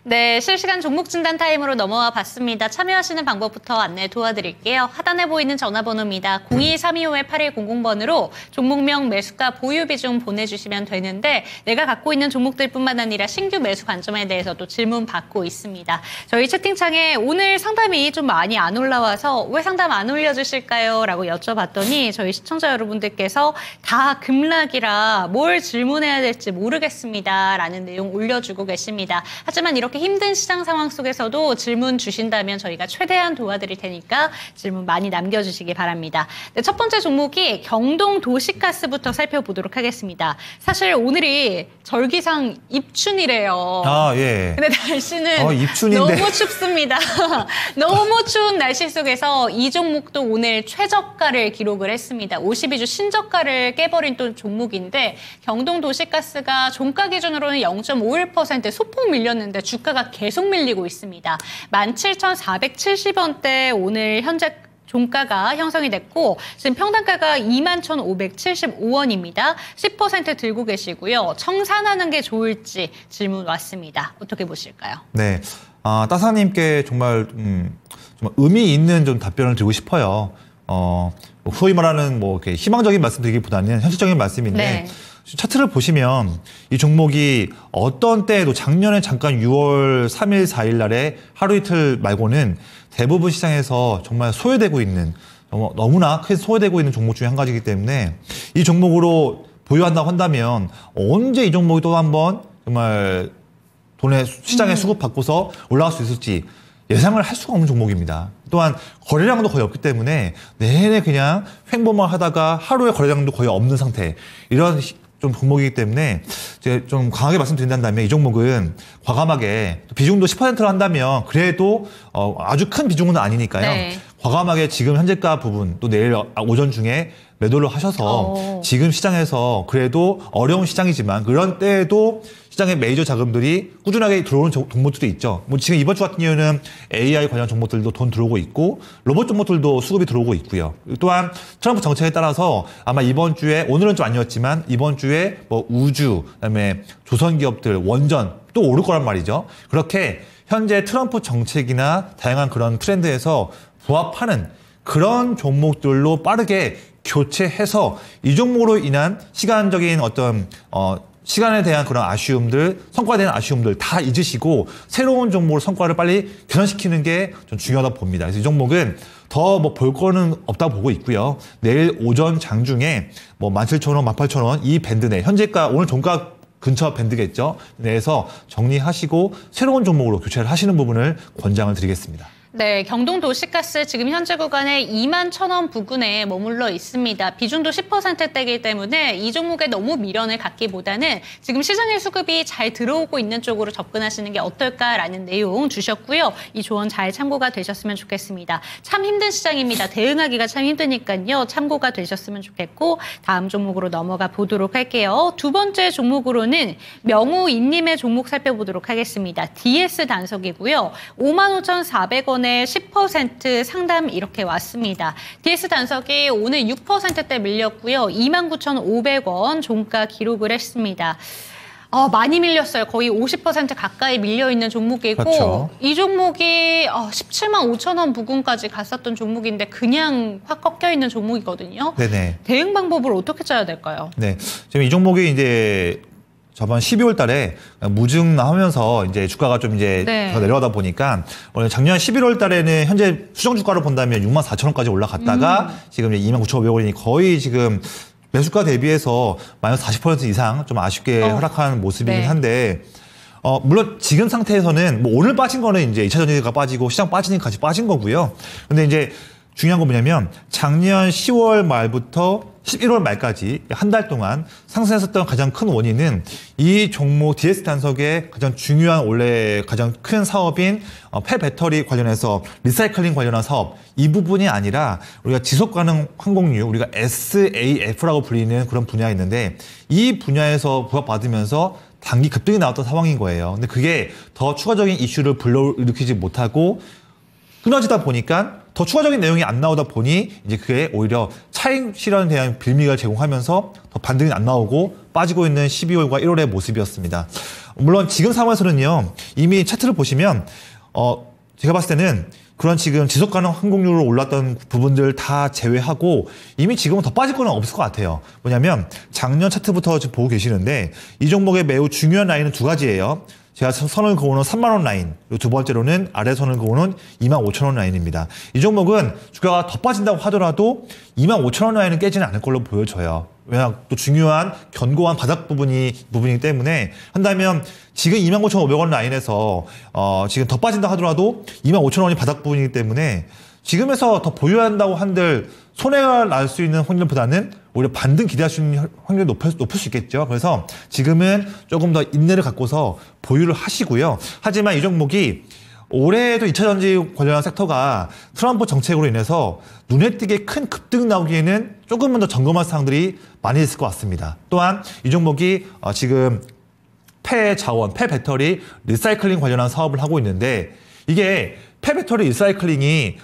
네, 실시간 종목 진단 타임으로 넘어와 봤습니다. 참여하시는 방법부터 안내 도와드릴게요. 하단에 보이는 전화번호입니다. 02325-8100번으로 종목명, 매수가, 보유 비중 보내주시면 되는데 내가 갖고 있는 종목들뿐만 아니라 신규 매수 관점에 대해서도 질문 받고 있습니다. 저희 채팅창에 오늘 상담이 좀 많이 안 올라와서 왜 상담 안 올려주실까요? 라고 여쭤봤더니 저희 시청자 여러분들께서 다 급락이라 뭘 질문해야 될지 모르겠습니다. 라는 내용 올려주고 계십니다. 하지만 이렇게 힘든 시장 상황 속에서도 질문 주신다면 저희가 최대한 도와드릴 테니까 질문 많이 남겨주시기 바랍니다. 네, 첫 번째 종목이 경동 도시가스부터 살펴보도록 하겠습니다. 사실 오늘이 절기상 입춘이래요. 아, 예. 근데 날씨는 입춘인데. 너무 춥습니다. 너무 추운 날씨 속에서 이 종목도 오늘 최저가를 기록을 했습니다. 52주 신저가를 깨버린 또 종목인데 경동 도시가스가 종가 기준으로는 0.51% 소폭 밀렸는데 주가가 계속 밀리고 있습니다. 17,470원대 오늘 현재 종가가 형성이 됐고 지금 평단가가 21,575원입니다. 10% 들고 계시고요. 청산하는 게 좋을지 질문 왔습니다. 어떻게 보실까요? 네, 따사님께 정말 의미 있는 좀 답변을 드리고 싶어요. 소위 말하는 뭐 이렇게 희망적인 말씀드리기보다는 현실적인 말씀인데. 네. 차트를 보시면 이 종목이 어떤 때에도 작년에 잠깐 6월 3일, 4일 날에 하루 이틀 말고는 대부분 시장에서 정말 소외되고 있는, 너무나 크게 소외되고 있는 종목 중에 한 가지이기 때문에 이 종목으로 보유한다고 한다면 언제 이 종목이 또 한번 정말 돈의 시장에 수급받고서 올라갈 수 있을지 예상을 할 수가 없는 종목입니다. 또한 거래량도 거의 없기 때문에 내내 그냥 횡보만 하다가 하루에 거래량도 거의 없는 상태. 이런 좀 종목이기 때문에 이제 좀 강하게 말씀드린다면 이 종목은 과감하게 비중도 10%로 한다면 그래도 아주 큰 비중은 아니니까요. 네. 과감하게 지금 현재가 부분 또 내일 오전 중에 매도를 하셔서 지금 시장에서 그래도 어려운 시장이지만 그런 때에도 시장의 메이저 자금들이 꾸준하게 들어오는 종목들이 있죠. 뭐 지금 이번 주 같은 경우는 AI 관련 종목들도 돈 들어오고 있고 로봇 종목들도 수급이 들어오고 있고요. 또한 트럼프 정책에 따라서 아마 이번 주에 오늘은 좀 아니었지만 이번 주에 뭐 우주, 그다음에 조선 기업들, 원전 또 오를 거란 말이죠. 그렇게 현재 트럼프 정책이나 다양한 그런 트렌드에서 부합하는 그런 종목들로 빠르게 교체해서 이 종목으로 인한 시간적인 어떤 시간에 대한 그런 아쉬움들, 성과에 대한 아쉬움들 다 잊으시고 새로운 종목으로 성과를 빨리 개선시키는 게 좀 중요하다고 봅니다. 그래서 이 종목은 더 뭐 볼 거는 없다고 보고 있고요. 내일 오전 장중에 뭐 17,000원, 18,000원 이 밴드 내 현재가 오늘 종가 근처 밴드겠죠. 내에서 정리하시고 새로운 종목으로 교체를 하시는 부분을 권장을 드리겠습니다. 네, 경동 도시가스 지금 현재 구간에 21,000원 부근에 머물러 있습니다. 비중도 10%대이기 때문에 이 종목에 너무 미련을 갖기보다는 지금 시장의 수급이 잘 들어오고 있는 쪽으로 접근하시는 게 어떨까라는 내용 주셨고요. 이 조언 잘 참고가 되셨으면 좋겠습니다. 참 힘든 시장입니다. 대응하기가 참 힘드니까요. 참고가 되셨으면 좋겠고 다음 종목으로 넘어가 보도록 할게요. 두 번째 종목으로는 명우인님의 종목 살펴보도록 하겠습니다. DS 단석이고요. 55,400원 10% 상담 이렇게 왔습니다. DS 단석이 오늘 6%대 밀렸고요. 29,500원 종가 기록을 했습니다. 많이 밀렸어요. 거의 50% 가까이 밀려있는 종목이고 그렇죠. 이 종목이 17만 5천 원 부근까지 갔었던 종목인데 그냥 확 꺾여있는 종목이거든요. 네네. 대응 방법을 어떻게 짜야 될까요? 네. 지금 이 종목이 이제 저번 12월 달에 무증하면서 이제 주가가 좀 이제 네. 더 내려가다 보니까 원래 작년 11월 달에는 현재 수정 주가로 본다면 64,000원까지 올라갔다가 지금 이제 29,500원이니 거의 지금 매수가 대비해서 마이너스 40% 이상 좀 아쉽게 하락한 모습이긴 네. 한데 물론 지금 상태에서는 뭐 오늘 빠진 거는 이제 2차 전지가 빠지고 시장 빠지니까 같이 빠진 거고요. 근데 이제 중요한 건 뭐냐면 작년 10월 말부터 11월 말까지 한 달 동안 상승했었던 가장 큰 원인은 이 종목 DS 단석의 가장 중요한 원래 가장 큰 사업인 폐배터리 관련해서 리사이클링 관련한 사업 이 부분이 아니라 우리가 지속가능 항공유 우리가 SAF라고 불리는 그런 분야가 있는데 이 분야에서 부합받으면서 단기 급등이 나왔던 상황인 거예요. 근데 그게 더 추가적인 이슈를 불러일으키지 못하고 끊어지다 보니까 더 추가적인 내용이 안 나오다 보니 이제 그게 오히려 차익 실현에 대한 빌미를 제공하면서 더 반등이 안 나오고 빠지고 있는 12월과 1월의 모습이었습니다. 물론 지금 상황에서는요. 이미 차트를 보시면 제가 봤을 때는 그런 지금 지속가능 항공유로 올랐던 부분들 다 제외하고 이미 지금은 더 빠질 건 없을 것 같아요. 뭐냐면 작년 차트부터 지금 보고 계시는데 이 종목의 매우 중요한 라인은 두 가지예요. 제가 선을 그어놓은 3만 원 라인, 그리고 두 번째로는 아래 선을 그어놓은 25,000원 라인입니다. 이 종목은 주가가 더 빠진다고 하더라도 25,000원 라인은 깨지는 않을 걸로 보여져요. 왜냐 또 중요한 견고한 바닥 부분이기 때문에 한다면 지금 25,500원 라인에서 지금 더 빠진다 하더라도 25,000원이 바닥 부분이기 때문에 지금에서 더 보유한다고 한들 손해가 날 수 있는 확률보다는 오히려 반등 기대할 수 있는 확률이 높을 수 있겠죠. 그래서 지금은 조금 더 인내를 갖고서 보유를 하시고요. 하지만 이 종목이 올해에도 2차 전지 관련한 섹터가 트럼프 정책으로 인해서 눈에 띄게 큰 급등 나오기에는 조금만 더 점검할 사항들이 많이 있을 것 같습니다. 또한 이 종목이 지금 폐자원, 폐배터리 리사이클링 관련한 사업을 하고 있는데 이게 폐배터리 리사이클링이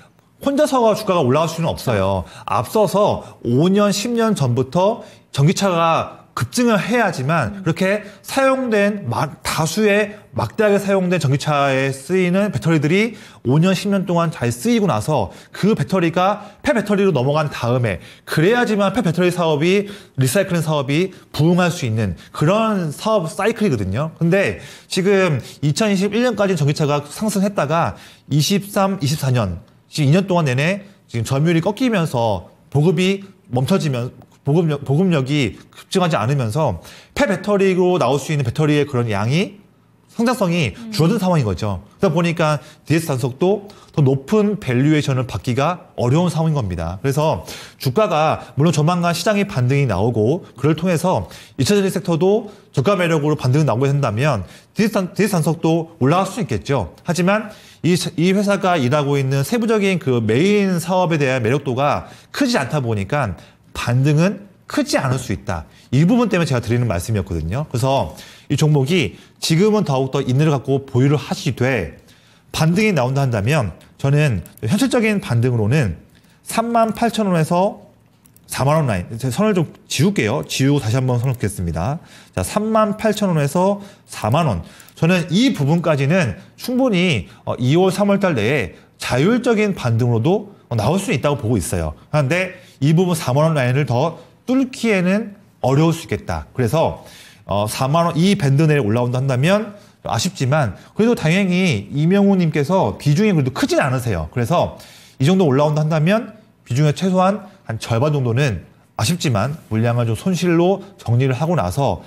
혼자서 주가가 올라갈 수는 없어요. 앞서서 5년, 10년 전부터 전기차가 급증을 해야지만 그렇게 사용된 다수의 막대하게 사용된 전기차에 쓰이는 배터리들이 5년, 10년 동안 잘 쓰이고 나서 그 배터리가 폐배터리로 넘어간 다음에 그래야지만 폐배터리 사업이 리사이클링 사업이 부흥할 수 있는 그런 사업 사이클이거든요. 근데 지금 2021년까지 전기차가 상승했다가 23, 24년 지금 2년 동안 내내 지금 점유율이 꺾이면서 보급이 멈춰지면 보급력이 급증하지 않으면서 폐배터리로 나올 수 있는 배터리의 그런 양이 성장성이 줄어든 상황인 거죠. 그러다 보니까 DS 단속도 더 높은 밸류에이션을 받기가 어려운 상황인 겁니다. 그래서 주가가 물론 조만간 시장의 반등이 나오고 그걸 통해서 2차 전지 섹터도 주가 매력으로 반등이 나오게 된다면 DS 단속도 올라갈 수 있겠죠. 하지만 이 회사가 일하고 있는 세부적인 그 메인 사업에 대한 매력도가 크지 않다 보니까 반등은 크지 않을 수 있다. 이 부분 때문에 제가 드리는 말씀이었거든요. 그래서 이 종목이 지금은 더욱더 인내를 갖고 보유를 하시되 반등이 나온다 한다면 저는 현실적인 반등으로는 38,000원에서 4만원 라인, 선을 좀 지울게요. 지우고 다시 한번 선을 긋겠습니다. 자, 38,000원에서 4만원. 저는 이 부분까지는 충분히 2월, 3월달 내에 자율적인 반등으로도 나올 수 있다고 보고 있어요. 그런데 이 부분 4만원 라인을 더 뚫기에는 어려울 수 있겠다. 그래서 4만원 이 밴드 내에 올라온다 한다면 아쉽지만 그래도 당연히 이명우님께서 비중이 그래도 크진 않으세요. 그래서 이 정도 올라온다 한다면 비중의 최소한 한 절반 정도는 아쉽지만 물량을 좀 손실로 정리를 하고 나서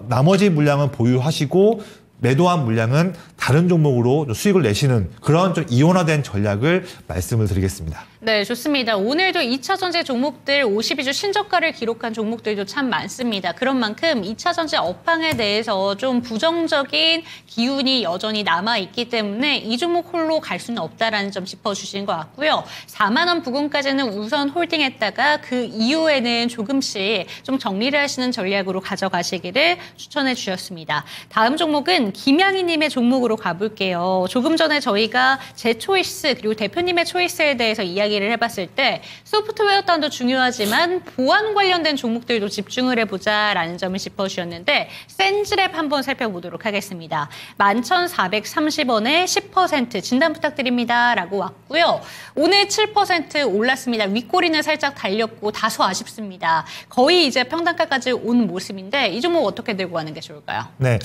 나머지 물량은 보유하시고 매도한 물량은 다른 종목으로 수익을 내시는 그런 좀 이원화된 전략을 말씀을 드리겠습니다. 네, 좋습니다. 오늘도 2차 전지 종목들 52주 신저가를 기록한 종목들도 참 많습니다. 그런 만큼 2차 전지 업황에 대해서 좀 부정적인 기운이 여전히 남아있기 때문에 이 종목 홀로 갈 수는 없다라는 점 짚어주신 것 같고요. 4만 원 부근까지는 우선 홀딩했다가 그 이후에는 조금씩 좀 정리를 하시는 전략으로 가져가시기를 추천해 주셨습니다. 다음 종목은 김양희님의 종목으로 가볼게요. 조금 전에 저희가 제 초이스 그리고 대표님의 초이스에 대해서 이야기를 해봤을 때 소프트웨어 단도 중요하지만 보안 관련된 종목들도 집중을 해보자라는 점을 짚어주셨는데 센즈랩 한번 살펴보도록 하겠습니다. 11,430원에 10% 진단 부탁드립니다 라고 왔고요. 오늘 7% 올랐습니다. 윗꼬리는 살짝 달렸고 다소 아쉽습니다. 거의 이제 평단가까지 온 모습인데 이 종목 어떻게 들고 가는 게 좋을까요? 네,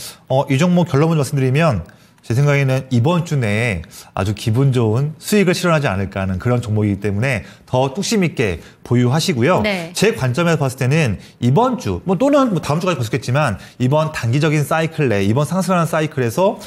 이 종목 결론 먼저 말씀드리면 제 생각에는 이번 주 내에 아주 기분 좋은 수익을 실현하지 않을까 하는 그런 종목이기 때문에 더 뚝심 있게 보유하시고요. 네. 제 관점에서 봤을 때는 이번 주, 또는 다음 주까지 보셨겠지만 이번 단기적인 사이클 내, 이번 상승하는 사이클에서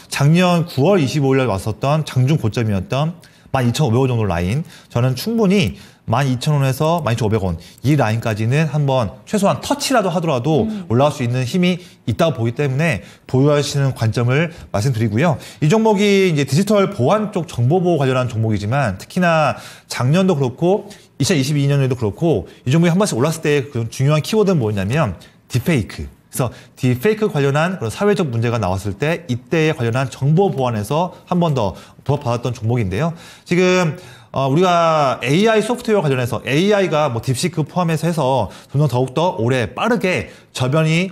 작년 9월 25일에 왔었던 장중 고점이었던 12,500원 정도 라인, 저는 충분히 12,000원에서 12,500원 이 라인까지는 한번 최소한 터치라도 하더라도 올라갈 수 있는 힘이 있다고 보기 때문에 보유하시는 관점을 말씀드리고요. 이 종목이 이제 디지털 보안 쪽 정보보호 관련한 종목이지만 특히나 작년도 그렇고 2022년에도 그렇고 이 종목이 한 번씩 올랐을 때 그 중요한 키워드는 뭐냐면 딥페이크. 그래서 딥페이크 관련한 그런 사회적 문제가 나왔을 때 이때에 관련한 정보 보안에서 한 번 더 부합받았던 종목인데요. 지금 우리가 AI 소프트웨어 관련해서 AI가 뭐 딥시크 포함해서 해서 점점 더욱더 올해 빠르게 저변이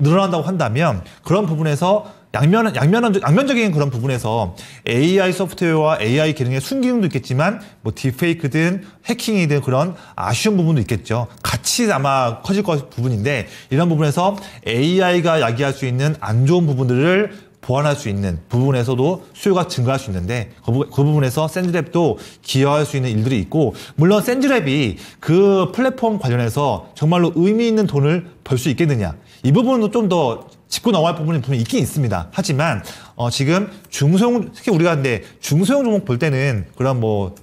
늘어난다고 한다면 그런 부분에서 양면적인 그런 부분에서 AI 소프트웨어와 AI 기능의 순기능도 있겠지만 뭐 딥페이크든 해킹이든 그런 아쉬운 부분도 있겠죠. 같이 아마 커질 부분인데 이런 부분에서 AI가 야기할 수 있는 안 좋은 부분들을 보완할 수 있는 부분에서도 수요가 증가할 수 있는데 그 부분에서 센즈랩도 기여할 수 있는 일들이 있고 물론 센즈랩이 그 플랫폼 관련해서 정말로 의미 있는 돈을 벌 수 있겠느냐 이 부분은 좀 더 짚고 넘어갈 부분이 분명히 있긴 있습니다. 하지만 지금 중소형 특히 우리가 근데 중소형 종목 볼 때는 그런 뭐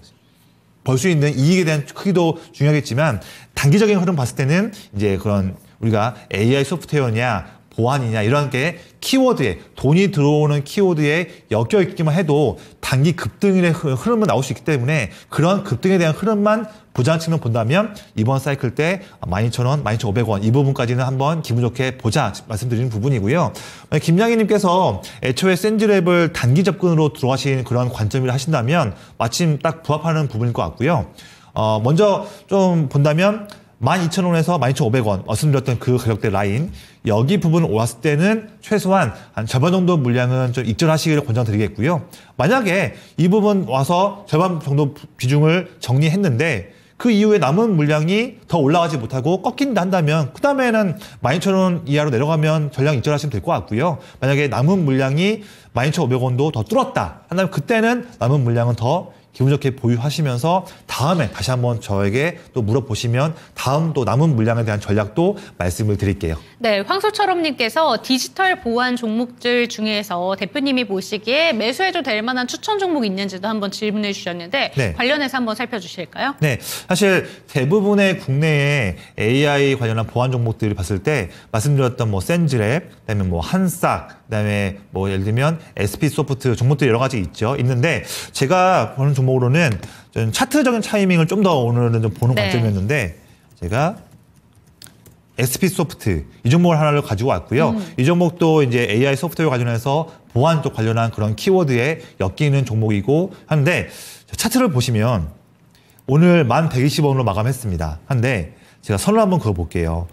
벌 수 있는 이익에 대한 크기도 중요하겠지만 단기적인 흐름 봤을 때는 이제 그런 우리가 AI 소프트웨어냐 보안이냐 이런 게 키워드에 돈이 들어오는 키워드에 엮여 있기만 해도 단기 급등의 흐름은 나올 수 있기 때문에 그런 급등에 대한 흐름만 부장치면 본다면 이번 사이클 때 12,000원, 12,500원 이 부분까지는 한번 기분 좋게 보자 말씀드리는 부분이고요. 김양희님께서 애초에 센즈랩을 단기 접근으로 들어가신 그런 관점을 하신다면 마침 딱 부합하는 부분일 것 같고요. 먼저 좀 본다면 12,000원에서 12,500원 말씀드렸던 그 가격대 라인 여기 부분을 올랐을 때는 최소한 한 절반 정도 물량은 좀 익절하시기를 권장드리겠고요. 만약에 이 부분 와서 절반 정도 비중을 정리했는데 그 이후에 남은 물량이 더 올라가지 못하고 꺾인다 한다면 그 다음에는 12,000원 이하로 내려가면 전량 익절하시면 될 것 같고요. 만약에 남은 물량이 12,500원도 더 뚫었다 한다면 그때는 남은 물량은 더 기분 좋게 보유하시면서 다음에 다시 한번 저에게 또 물어보시면 다음 또 남은 물량에 대한 전략도 말씀을 드릴게요. 네, 황소철업님께서 디지털 보안 종목들 중에서 대표님이 보시기에 매수해도 될 만한 추천 종목이 있는지도 한번 질문해 주셨는데 네. 관련해서 한번 살펴주실까요? 네, 사실 대부분의 국내의 AI 관련한 보안 종목들을 봤을 때 말씀드렸던 뭐 센즈랩, 그다음에 뭐 한싹, 그다음에 뭐 예를 들면 SP소프트 종목들이 여러 가지 있는데 제가 보는 종목으로는 좀 차트적인 타이밍을 좀 더 오늘은 좀 보는 네. 관점이었는데 제가 SP소프트 이 종목을 하나를 가지고 왔고요. 이 종목도 이제 AI 소프트웨어 관련해서 보안 쪽 관련한 그런 키워드에 엮이는 종목이고 한데 차트를 보시면 오늘 1120원으로 마감했습니다. 한데 제가 선을 한번 그어볼게요.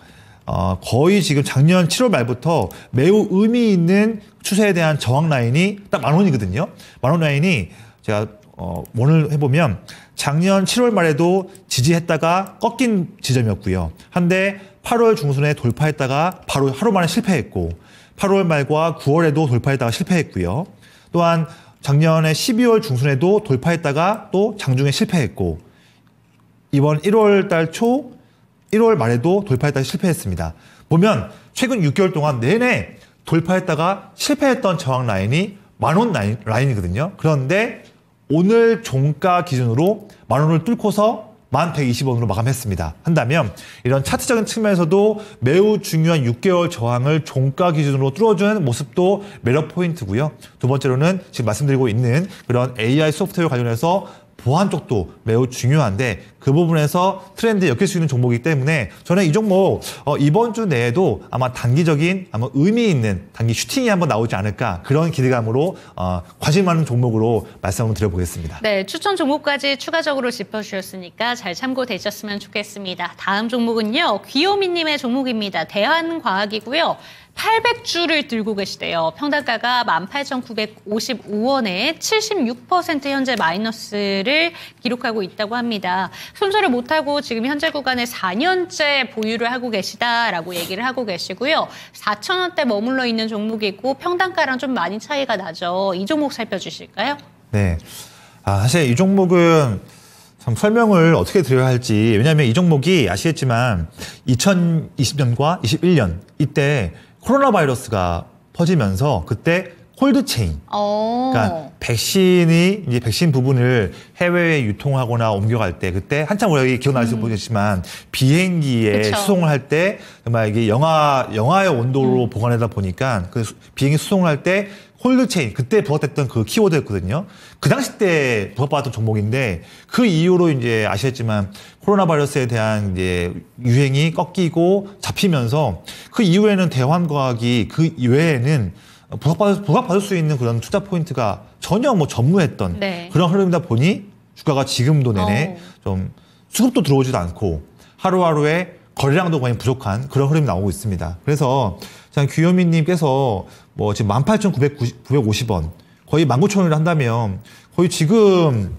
거의 지금 작년 7월 말부터 매우 의미 있는 추세에 대한 저항 라인이 딱 10,000원이거든요. 10,000원 라인이 제가 오늘 해보면 작년 7월 말에도 지지했다가 꺾인 지점이었고요. 한데 8월 중순에 돌파했다가 바로 하루 만에 실패했고 8월 말과 9월에도 돌파했다가 실패했고요. 또한 작년에 12월 중순에도 돌파했다가 또 장중에 실패했고 이번 1월 달 초 1월 말에도 돌파했다가 실패했습니다. 보면 최근 6개월 동안 내내 돌파했다가 실패했던 저항 라인이 10,000원 라인이거든요. 그런데 오늘 종가 기준으로 10,000원을 뚫고서 1120원으로 마감했습니다. 한다면 이런 차트적인 측면에서도 매우 중요한 6개월 저항을 종가 기준으로 뚫어주는 모습도 매력 포인트고요. 두 번째로는 지금 말씀드리고 있는 그런 AI 소프트웨어 관련해서 보안 쪽도 매우 중요한데 그 부분에서 트렌드에 엮일 수 있는 종목이기 때문에 저는 이 종목 이번 주 내에도 아마 단기적인 아마 의미 있는 단기 슈팅이 한번 나오지 않을까 그런 기대감으로 관심 많은 종목으로 말씀을 드려보겠습니다. 네, 추천 종목까지 추가적으로 짚어주셨으니까 잘 참고되셨으면 좋겠습니다. 다음 종목은요, 귀요미님의 종목입니다. 대한과학이고요. 800주를 들고 계시대요. 평단가가 18,955원에 76% 현재 마이너스를 기록하고 있다고 합니다. 손절을 못하고 지금 현재 구간에 4년째 보유를 하고 계시다라고 얘기를 하고 계시고요. 4,000원대 머물러 있는 종목이고 평단가랑 좀 많이 차이가 나죠. 이 종목 살펴주실까요? 네, 사실 이 종목은 참 설명을 어떻게 드려야 할지 왜냐하면 이 종목이 아시겠지만 2020년과 21년 이때 코로나 바이러스가 퍼지면서 그때 콜드체인, 그러니까 백신이 이제 백신 부분을 해외에 유통하거나 옮겨갈 때 그때 한참 우리가 기억나실지 모르겠지만 비행기에 그쵸. 수송을 할 때 정말 이게 영하의 온도로 보관하다 보니까 그 비행기 수송을 할 때 콜드체인 그때 부각됐던 그 키워드였거든요. 그 당시 때 부각받았던 종목인데 그 이후로 이제 아시겠지만 코로나 바이러스에 대한 이제 유행이 꺾이고 잡히면서 그 이후에는 대환과학이 그 이외에는 부각받을 수 있는 그런 투자 포인트가 전혀 뭐 전무했던 네. 그런 흐름이다 보니 주가가 지금도 내내 좀 수급도 들어오지도 않고 하루하루에 거래량도 거의 부족한 그런 흐름이 나오고 있습니다. 그래서 귀요미님께서 뭐 지금 18,950원 거의 19,000원을 한다면 거의 지금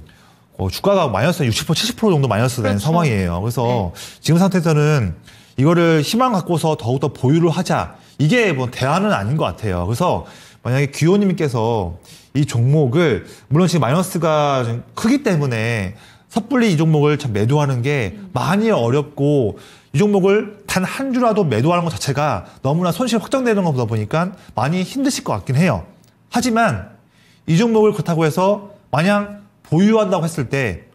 주가가 마이너스 60%, 70% 정도 마이너스 된 그렇죠. 상황이에요. 그래서 지금 상태에서는 이거를 희망 갖고서 더욱더 보유를 하자. 이게 뭐 대안은 아닌 것 같아요. 그래서 만약에 귀요님께서 이 종목을 물론 지금 마이너스가 좀 크기 때문에 섣불리 이 종목을 참 매도하는 게 많이 어렵고 이 종목을 단 한 주라도 매도하는 것 자체가 너무나 손실이 확정되는 것보다 보니까 많이 힘드실 것 같긴 해요. 하지만 이 종목을 그렇다고 해서 마냥 보유한다고 했을 때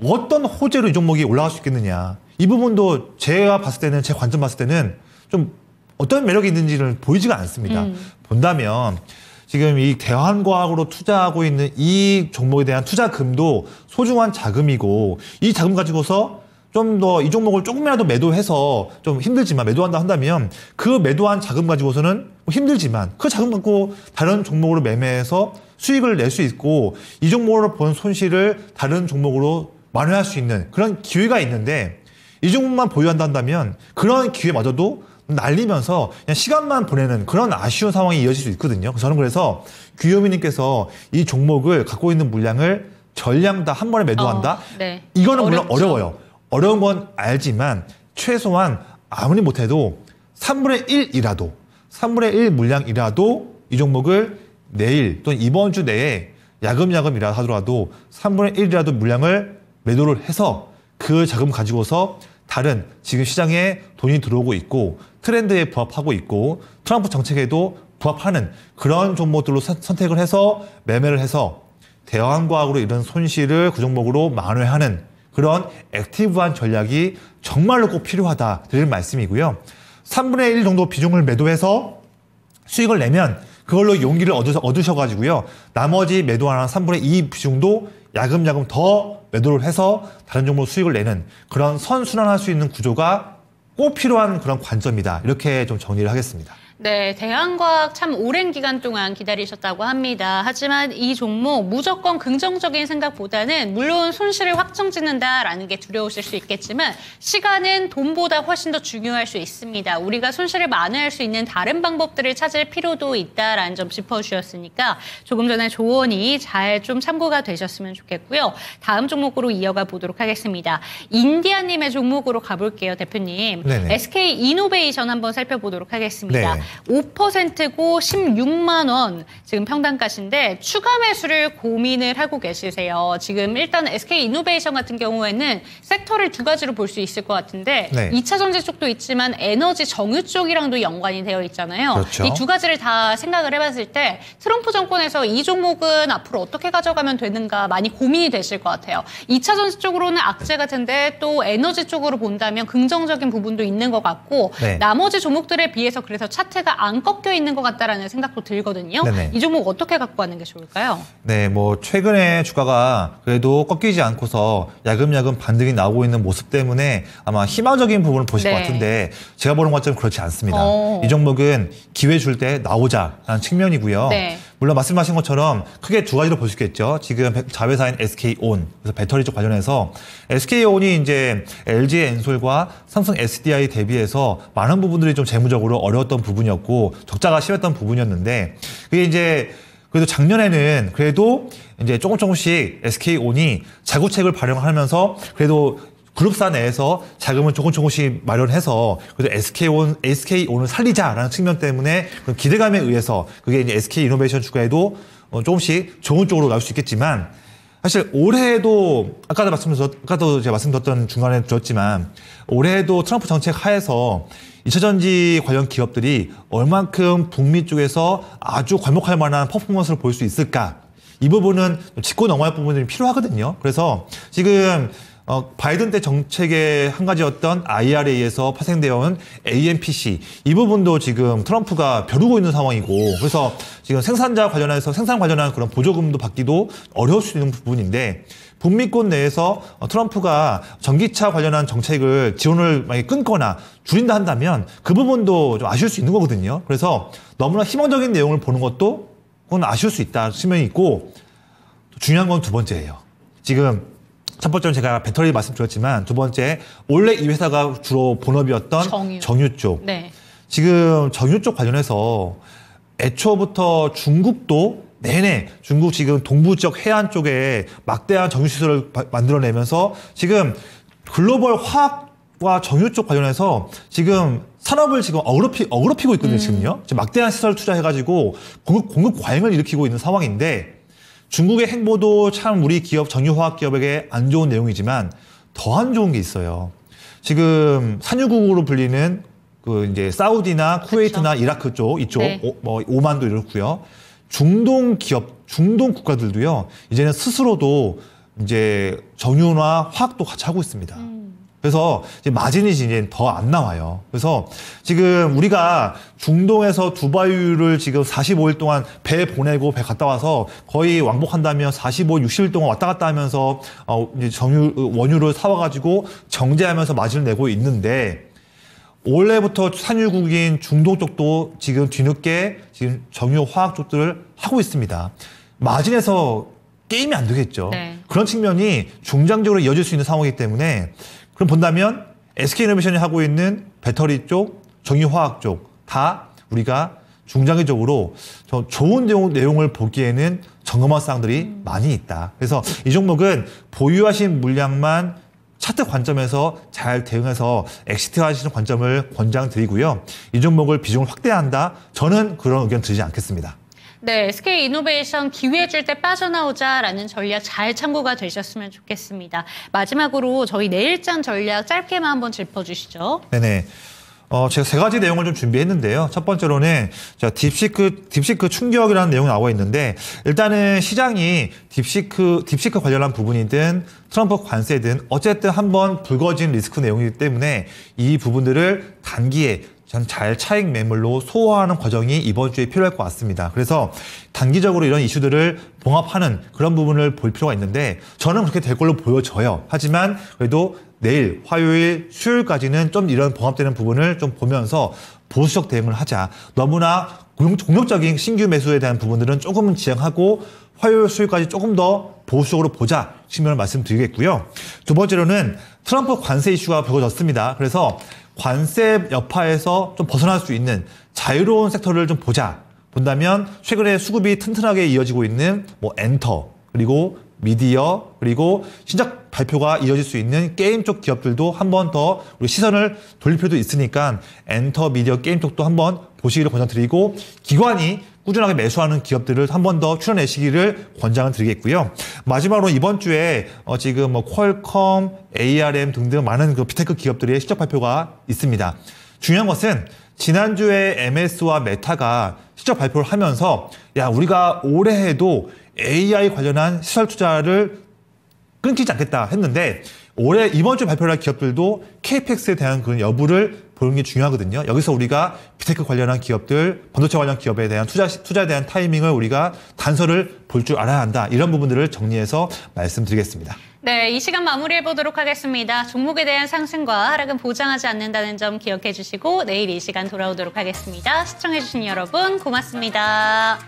어떤 호재로 이 종목이 올라갈 수 있겠느냐. 이 부분도 제가 봤을 때는 제 관점 봤을 때는 좀 어떤 매력이 있는지를 보이지가 않습니다. 본다면 지금 이 대한과학으로 투자하고 있는 이 종목에 대한 투자금도 소중한 자금이고 이 자금 가지고서 좀 더 이 종목을 조금이라도 매도해서 좀 힘들지만 매도한다 한다면 그 매도한 자금 가지고서는 힘들지만 그 자금 갖고 다른 종목으로 매매해서 수익을 낼 수 있고 이 종목으로 본 손실을 다른 종목으로 만회할 수 있는 그런 기회가 있는데 이 종목만 보유한다 한다면 그런 기회마저도 날리면서 그냥 시간만 보내는 그런 아쉬운 상황이 이어질 수 있거든요. 저는 그래서 귀요미님께서 이 종목을 갖고 있는 물량을 전량 다 한 번에 매도한다? 네. 이거는 물론 어렵죠. 어려워요. 어려운 건 알지만 최소한 아무리 못해도 3분의 1이라도 3분의 1 물량이라도 이 종목을 내일 또는 이번 주 내에 야금야금이라 하더라도 3분의 1이라도 물량을 매도를 해서 그 자금 가지고서 다른 지금 시장에 돈이 들어오고 있고 트렌드에 부합하고 있고 트럼프 정책에도 부합하는 그런 종목들로 선택을 해서 매매를 해서 대왕과학으로 이런 손실을 그 종목으로 만회하는 그런 액티브한 전략이 정말로 꼭 필요하다 드릴 말씀이고요. 3분의 1 정도 비중을 매도해서 수익을 내면 그걸로 용기를 얻으셔가지고요. 나머지 매도하는 3분의 2 비중도 야금야금 더 매도를 해서 다른 종목 수익을 내는 그런 선순환할 수 있는 구조가 꼭 필요한 그런 관점이다. 이렇게 좀 정리를 하겠습니다. 네, 대한과학 참 오랜 기간 동안 기다리셨다고 합니다. 하지만 이 종목 무조건 긍정적인 생각보다는 물론 손실을 확정짓는다라는 게 두려우실 수 있겠지만 시간은 돈보다 훨씬 더 중요할 수 있습니다. 우리가 손실을 만회할 수 있는 다른 방법들을 찾을 필요도 있다라는 점 짚어주셨으니까 조금 전에 조언이 잘 좀 참고가 되셨으면 좋겠고요. 다음 종목으로 이어가 보도록 하겠습니다. 인디아님의 종목으로 가볼게요, 대표님. 네네. SK 이노베이션 한번 살펴보도록 하겠습니다. 네. 5%고 16만 원 지금 평단가신데 추가 매수를 고민을 하고 계시세요. 지금 일단 SK 이노베이션 같은 경우에는 섹터를 두 가지로 볼 수 있을 것 같은데 네. 2차 전지 쪽도 있지만 에너지 정유 쪽이랑도 연관이 되어 있잖아요. 그렇죠. 이 두 가지를 다 생각을 해봤을 때 트럼프 정권에서 이 종목은 앞으로 어떻게 가져가면 되는가 많이 고민이 되실 것 같아요. 2차 전지 쪽으로는 악재 같은데 또 에너지 쪽으로 본다면 긍정적인 부분도 있는 것 같고 네. 나머지 종목들에 비해서 그래서 차트가 안 꺾여 있는 것 같다라는 생각도 들거든요. 네네. 이 종목 어떻게 갖고 가는 게 좋을까요? 네, 뭐 최근에 주가가 그래도 꺾이지 않고서 야금야금 반등이 나오고 있는 모습 때문에 아마 희망적인 부분을 보실 네. 것 같은데 제가 보는 것처럼 그렇지 않습니다. 어. 이 종목은 기회 줄 때 나오자라는 측면이고요. 네. 물론 말씀하신 것처럼 크게 두 가지로 볼 수 있겠죠. 지금 자회사인 SK온, 그래서 배터리 쪽 관련해서 SK온이 이제 LG 엔솔과 삼성 SDI 대비해서 많은 부분들이 좀 재무적으로 어려웠던 부분이었고 적자가 심했던 부분이었는데 그게 이제 그래도 작년에는 그래도 이제 조금씩 SK온이 자구책을 발행하면서 그래도 그룹사 내에서 자금을 조금씩 마련해서 그래도 SK온을 살리자라는 측면 때문에 그런 기대감에 의해서 그게 이제 SK 이노베이션 주가에도 조금씩 좋은 쪽으로 나올 수 있겠지만 사실 올해에도 아까도 제가 말씀드렸던 중간에 들었지만 올해에도 트럼프 정책 하에서 2차전지 관련 기업들이 얼만큼 북미 쪽에서 아주 괄목할 만한 퍼포먼스를 보일 수 있을까? 이 부분은 짚고 넘어갈 부분들이 필요하거든요. 그래서 지금 바이든 때 정책의 한 가지였던 IRA에서 파생되어 온 AMPC 이 부분도 지금 트럼프가 벼르고 있는 상황이고 그래서 지금 생산 관련한 그런 보조금도 받기도 어려울 수 있는 부분인데 북미권 내에서 트럼프가 전기차 관련한 정책을 지원을 만약에 끊거나 줄인다 한다면 그 부분도 좀 아쉬울 수 있는 거거든요. 그래서 너무나 희망적인 내용을 보는 것도 그건 아쉬울 수 있다 측면이 있고 중요한 건 두 번째예요. 지금 첫 번째는 제가 배터리 말씀드렸지만 두 번째 원래 이 회사가 주로 본업이었던 정유 쪽. 네. 지금 정유 쪽 관련해서 애초부터 중국도 내내 중국 지금 동부 지역 해안 쪽에 막대한 정유 시설을 만들어내면서 지금 글로벌 화학과 정유 쪽 관련해서 지금 산업을 지금 어그럽히고 있거든요. 지금요. 지금 막대한 시설 투자해가지고 공급 과잉을 일으키고 있는 상황인데 중국의 행보도 참 우리 기업, 정유화학 기업에게 안 좋은 내용이지만 더 안 좋은 게 있어요. 지금 산유국으로 불리는 그 이제 사우디나 쿠웨이트나 그쵸. 이라크 쪽, 이쪽, 네. 오만도 이렇고요. 중동 기업, 중동 국가들도요, 이제는 스스로도 이제 정유나 화학도 같이 하고 있습니다. 그래서 이제 마진이 이제 더 안 나와요. 그래서 지금 우리가 중동에서 두바이를 지금 45일 동안 배 보내고 배 갔다 와서 거의 왕복한다면 45, 60일 동안 왔다 갔다 하면서 이제 원유를 사와가지고 정제하면서 마진을 내고 있는데 올해부터 산유국인 중동 쪽도 지금 뒤늦게 지금 정유 화학 쪽들을 하고 있습니다. 마진에서 게임이 안 되겠죠. 네. 그런 측면이 중장기적으로 이어질 수 있는 상황이기 때문에 그럼 본다면 SK이노베이션이 하고 있는 배터리 쪽, 정유화학 쪽 다 우리가 중장기적으로 좋은 내용을 보기에는 점검할 사항들이 많이 있다. 그래서 이 종목은 보유하신 물량만 차트 관점에서 잘 대응해서 엑시트하시는 관점을 권장드리고요. 이 종목을 비중을 확대한다. 저는 그런 의견 드리지 않겠습니다. 네, SK이노베이션 기회 줄 때 빠져나오자라는 전략 잘 참고가 되셨으면 좋겠습니다. 마지막으로 저희 내일장 전략 짧게만 한번 짚어주시죠. 네네. 제가 세 가지 내용을 좀 준비했는데요. 첫 번째로는 딥시크 충격이라는 내용이 나와 있는데 일단은 시장이 딥시크 관련한 부분이든 트럼프 관세든 어쨌든 한번 불거진 리스크 내용이기 때문에 이 부분들을 단기에 잘 차익 매물로 소화하는 과정이 이번 주에 필요할 것 같습니다. 그래서 단기적으로 이런 이슈들을 봉합하는 그런 부분을 볼 필요가 있는데 저는 그렇게 될 걸로 보여져요. 하지만 그래도 내일, 화요일, 수요일까지는 좀 이런 봉합되는 부분을 좀 보면서 보수적 대응을 하자. 너무나 공격적인 신규 매수에 대한 부분들은 조금은 지양하고 화요일, 수요일까지 조금 더 보수적으로 보자 측면을 말씀드리겠고요. 두 번째로는 트럼프 관세 이슈가 불거졌습니다. 그래서 관세 여파에서 좀 벗어날 수 있는 자유로운 섹터를 좀 본다면 최근에 수급이 튼튼하게 이어지고 있는 뭐 엔터 그리고 미디어 그리고 신작 발표가 이어질 수 있는 게임 쪽 기업들도 한 번 더 우리 시선을 돌릴 필요도 있으니까 엔터, 미디어, 게임 쪽도 한번 보시기를 권장드리고 기관이 꾸준하게 매수하는 기업들을 한 번 더 추려내시기를 권장을 드리겠고요. 마지막으로 이번 주에 지금 뭐 퀄컴, ARM 등등 많은 그 빅테크 기업들의 실적 발표가 있습니다. 중요한 것은 지난주에 MS와 메타가 실적 발표를 하면서 야 우리가 올해 해도 AI 관련한 시설 투자를 끊기지 않겠다 했는데 올해 이번 주 발표할 기업들도 KPX에 대한 그런 여부를 보는 게 중요하거든요. 여기서 우리가 빅테크 관련한 기업들, 반도체 관련 기업에 대한 투자에 대한 타이밍을 우리가 단서를 볼 줄 알아야 한다. 이런 부분들을 정리해서 말씀드리겠습니다. 네, 이 시간 마무리해 보도록 하겠습니다. 종목에 대한 상승과 하락은 보장하지 않는다는 점 기억해 주시고 내일 이 시간 돌아오도록 하겠습니다. 시청해 주신 여러분 고맙습니다.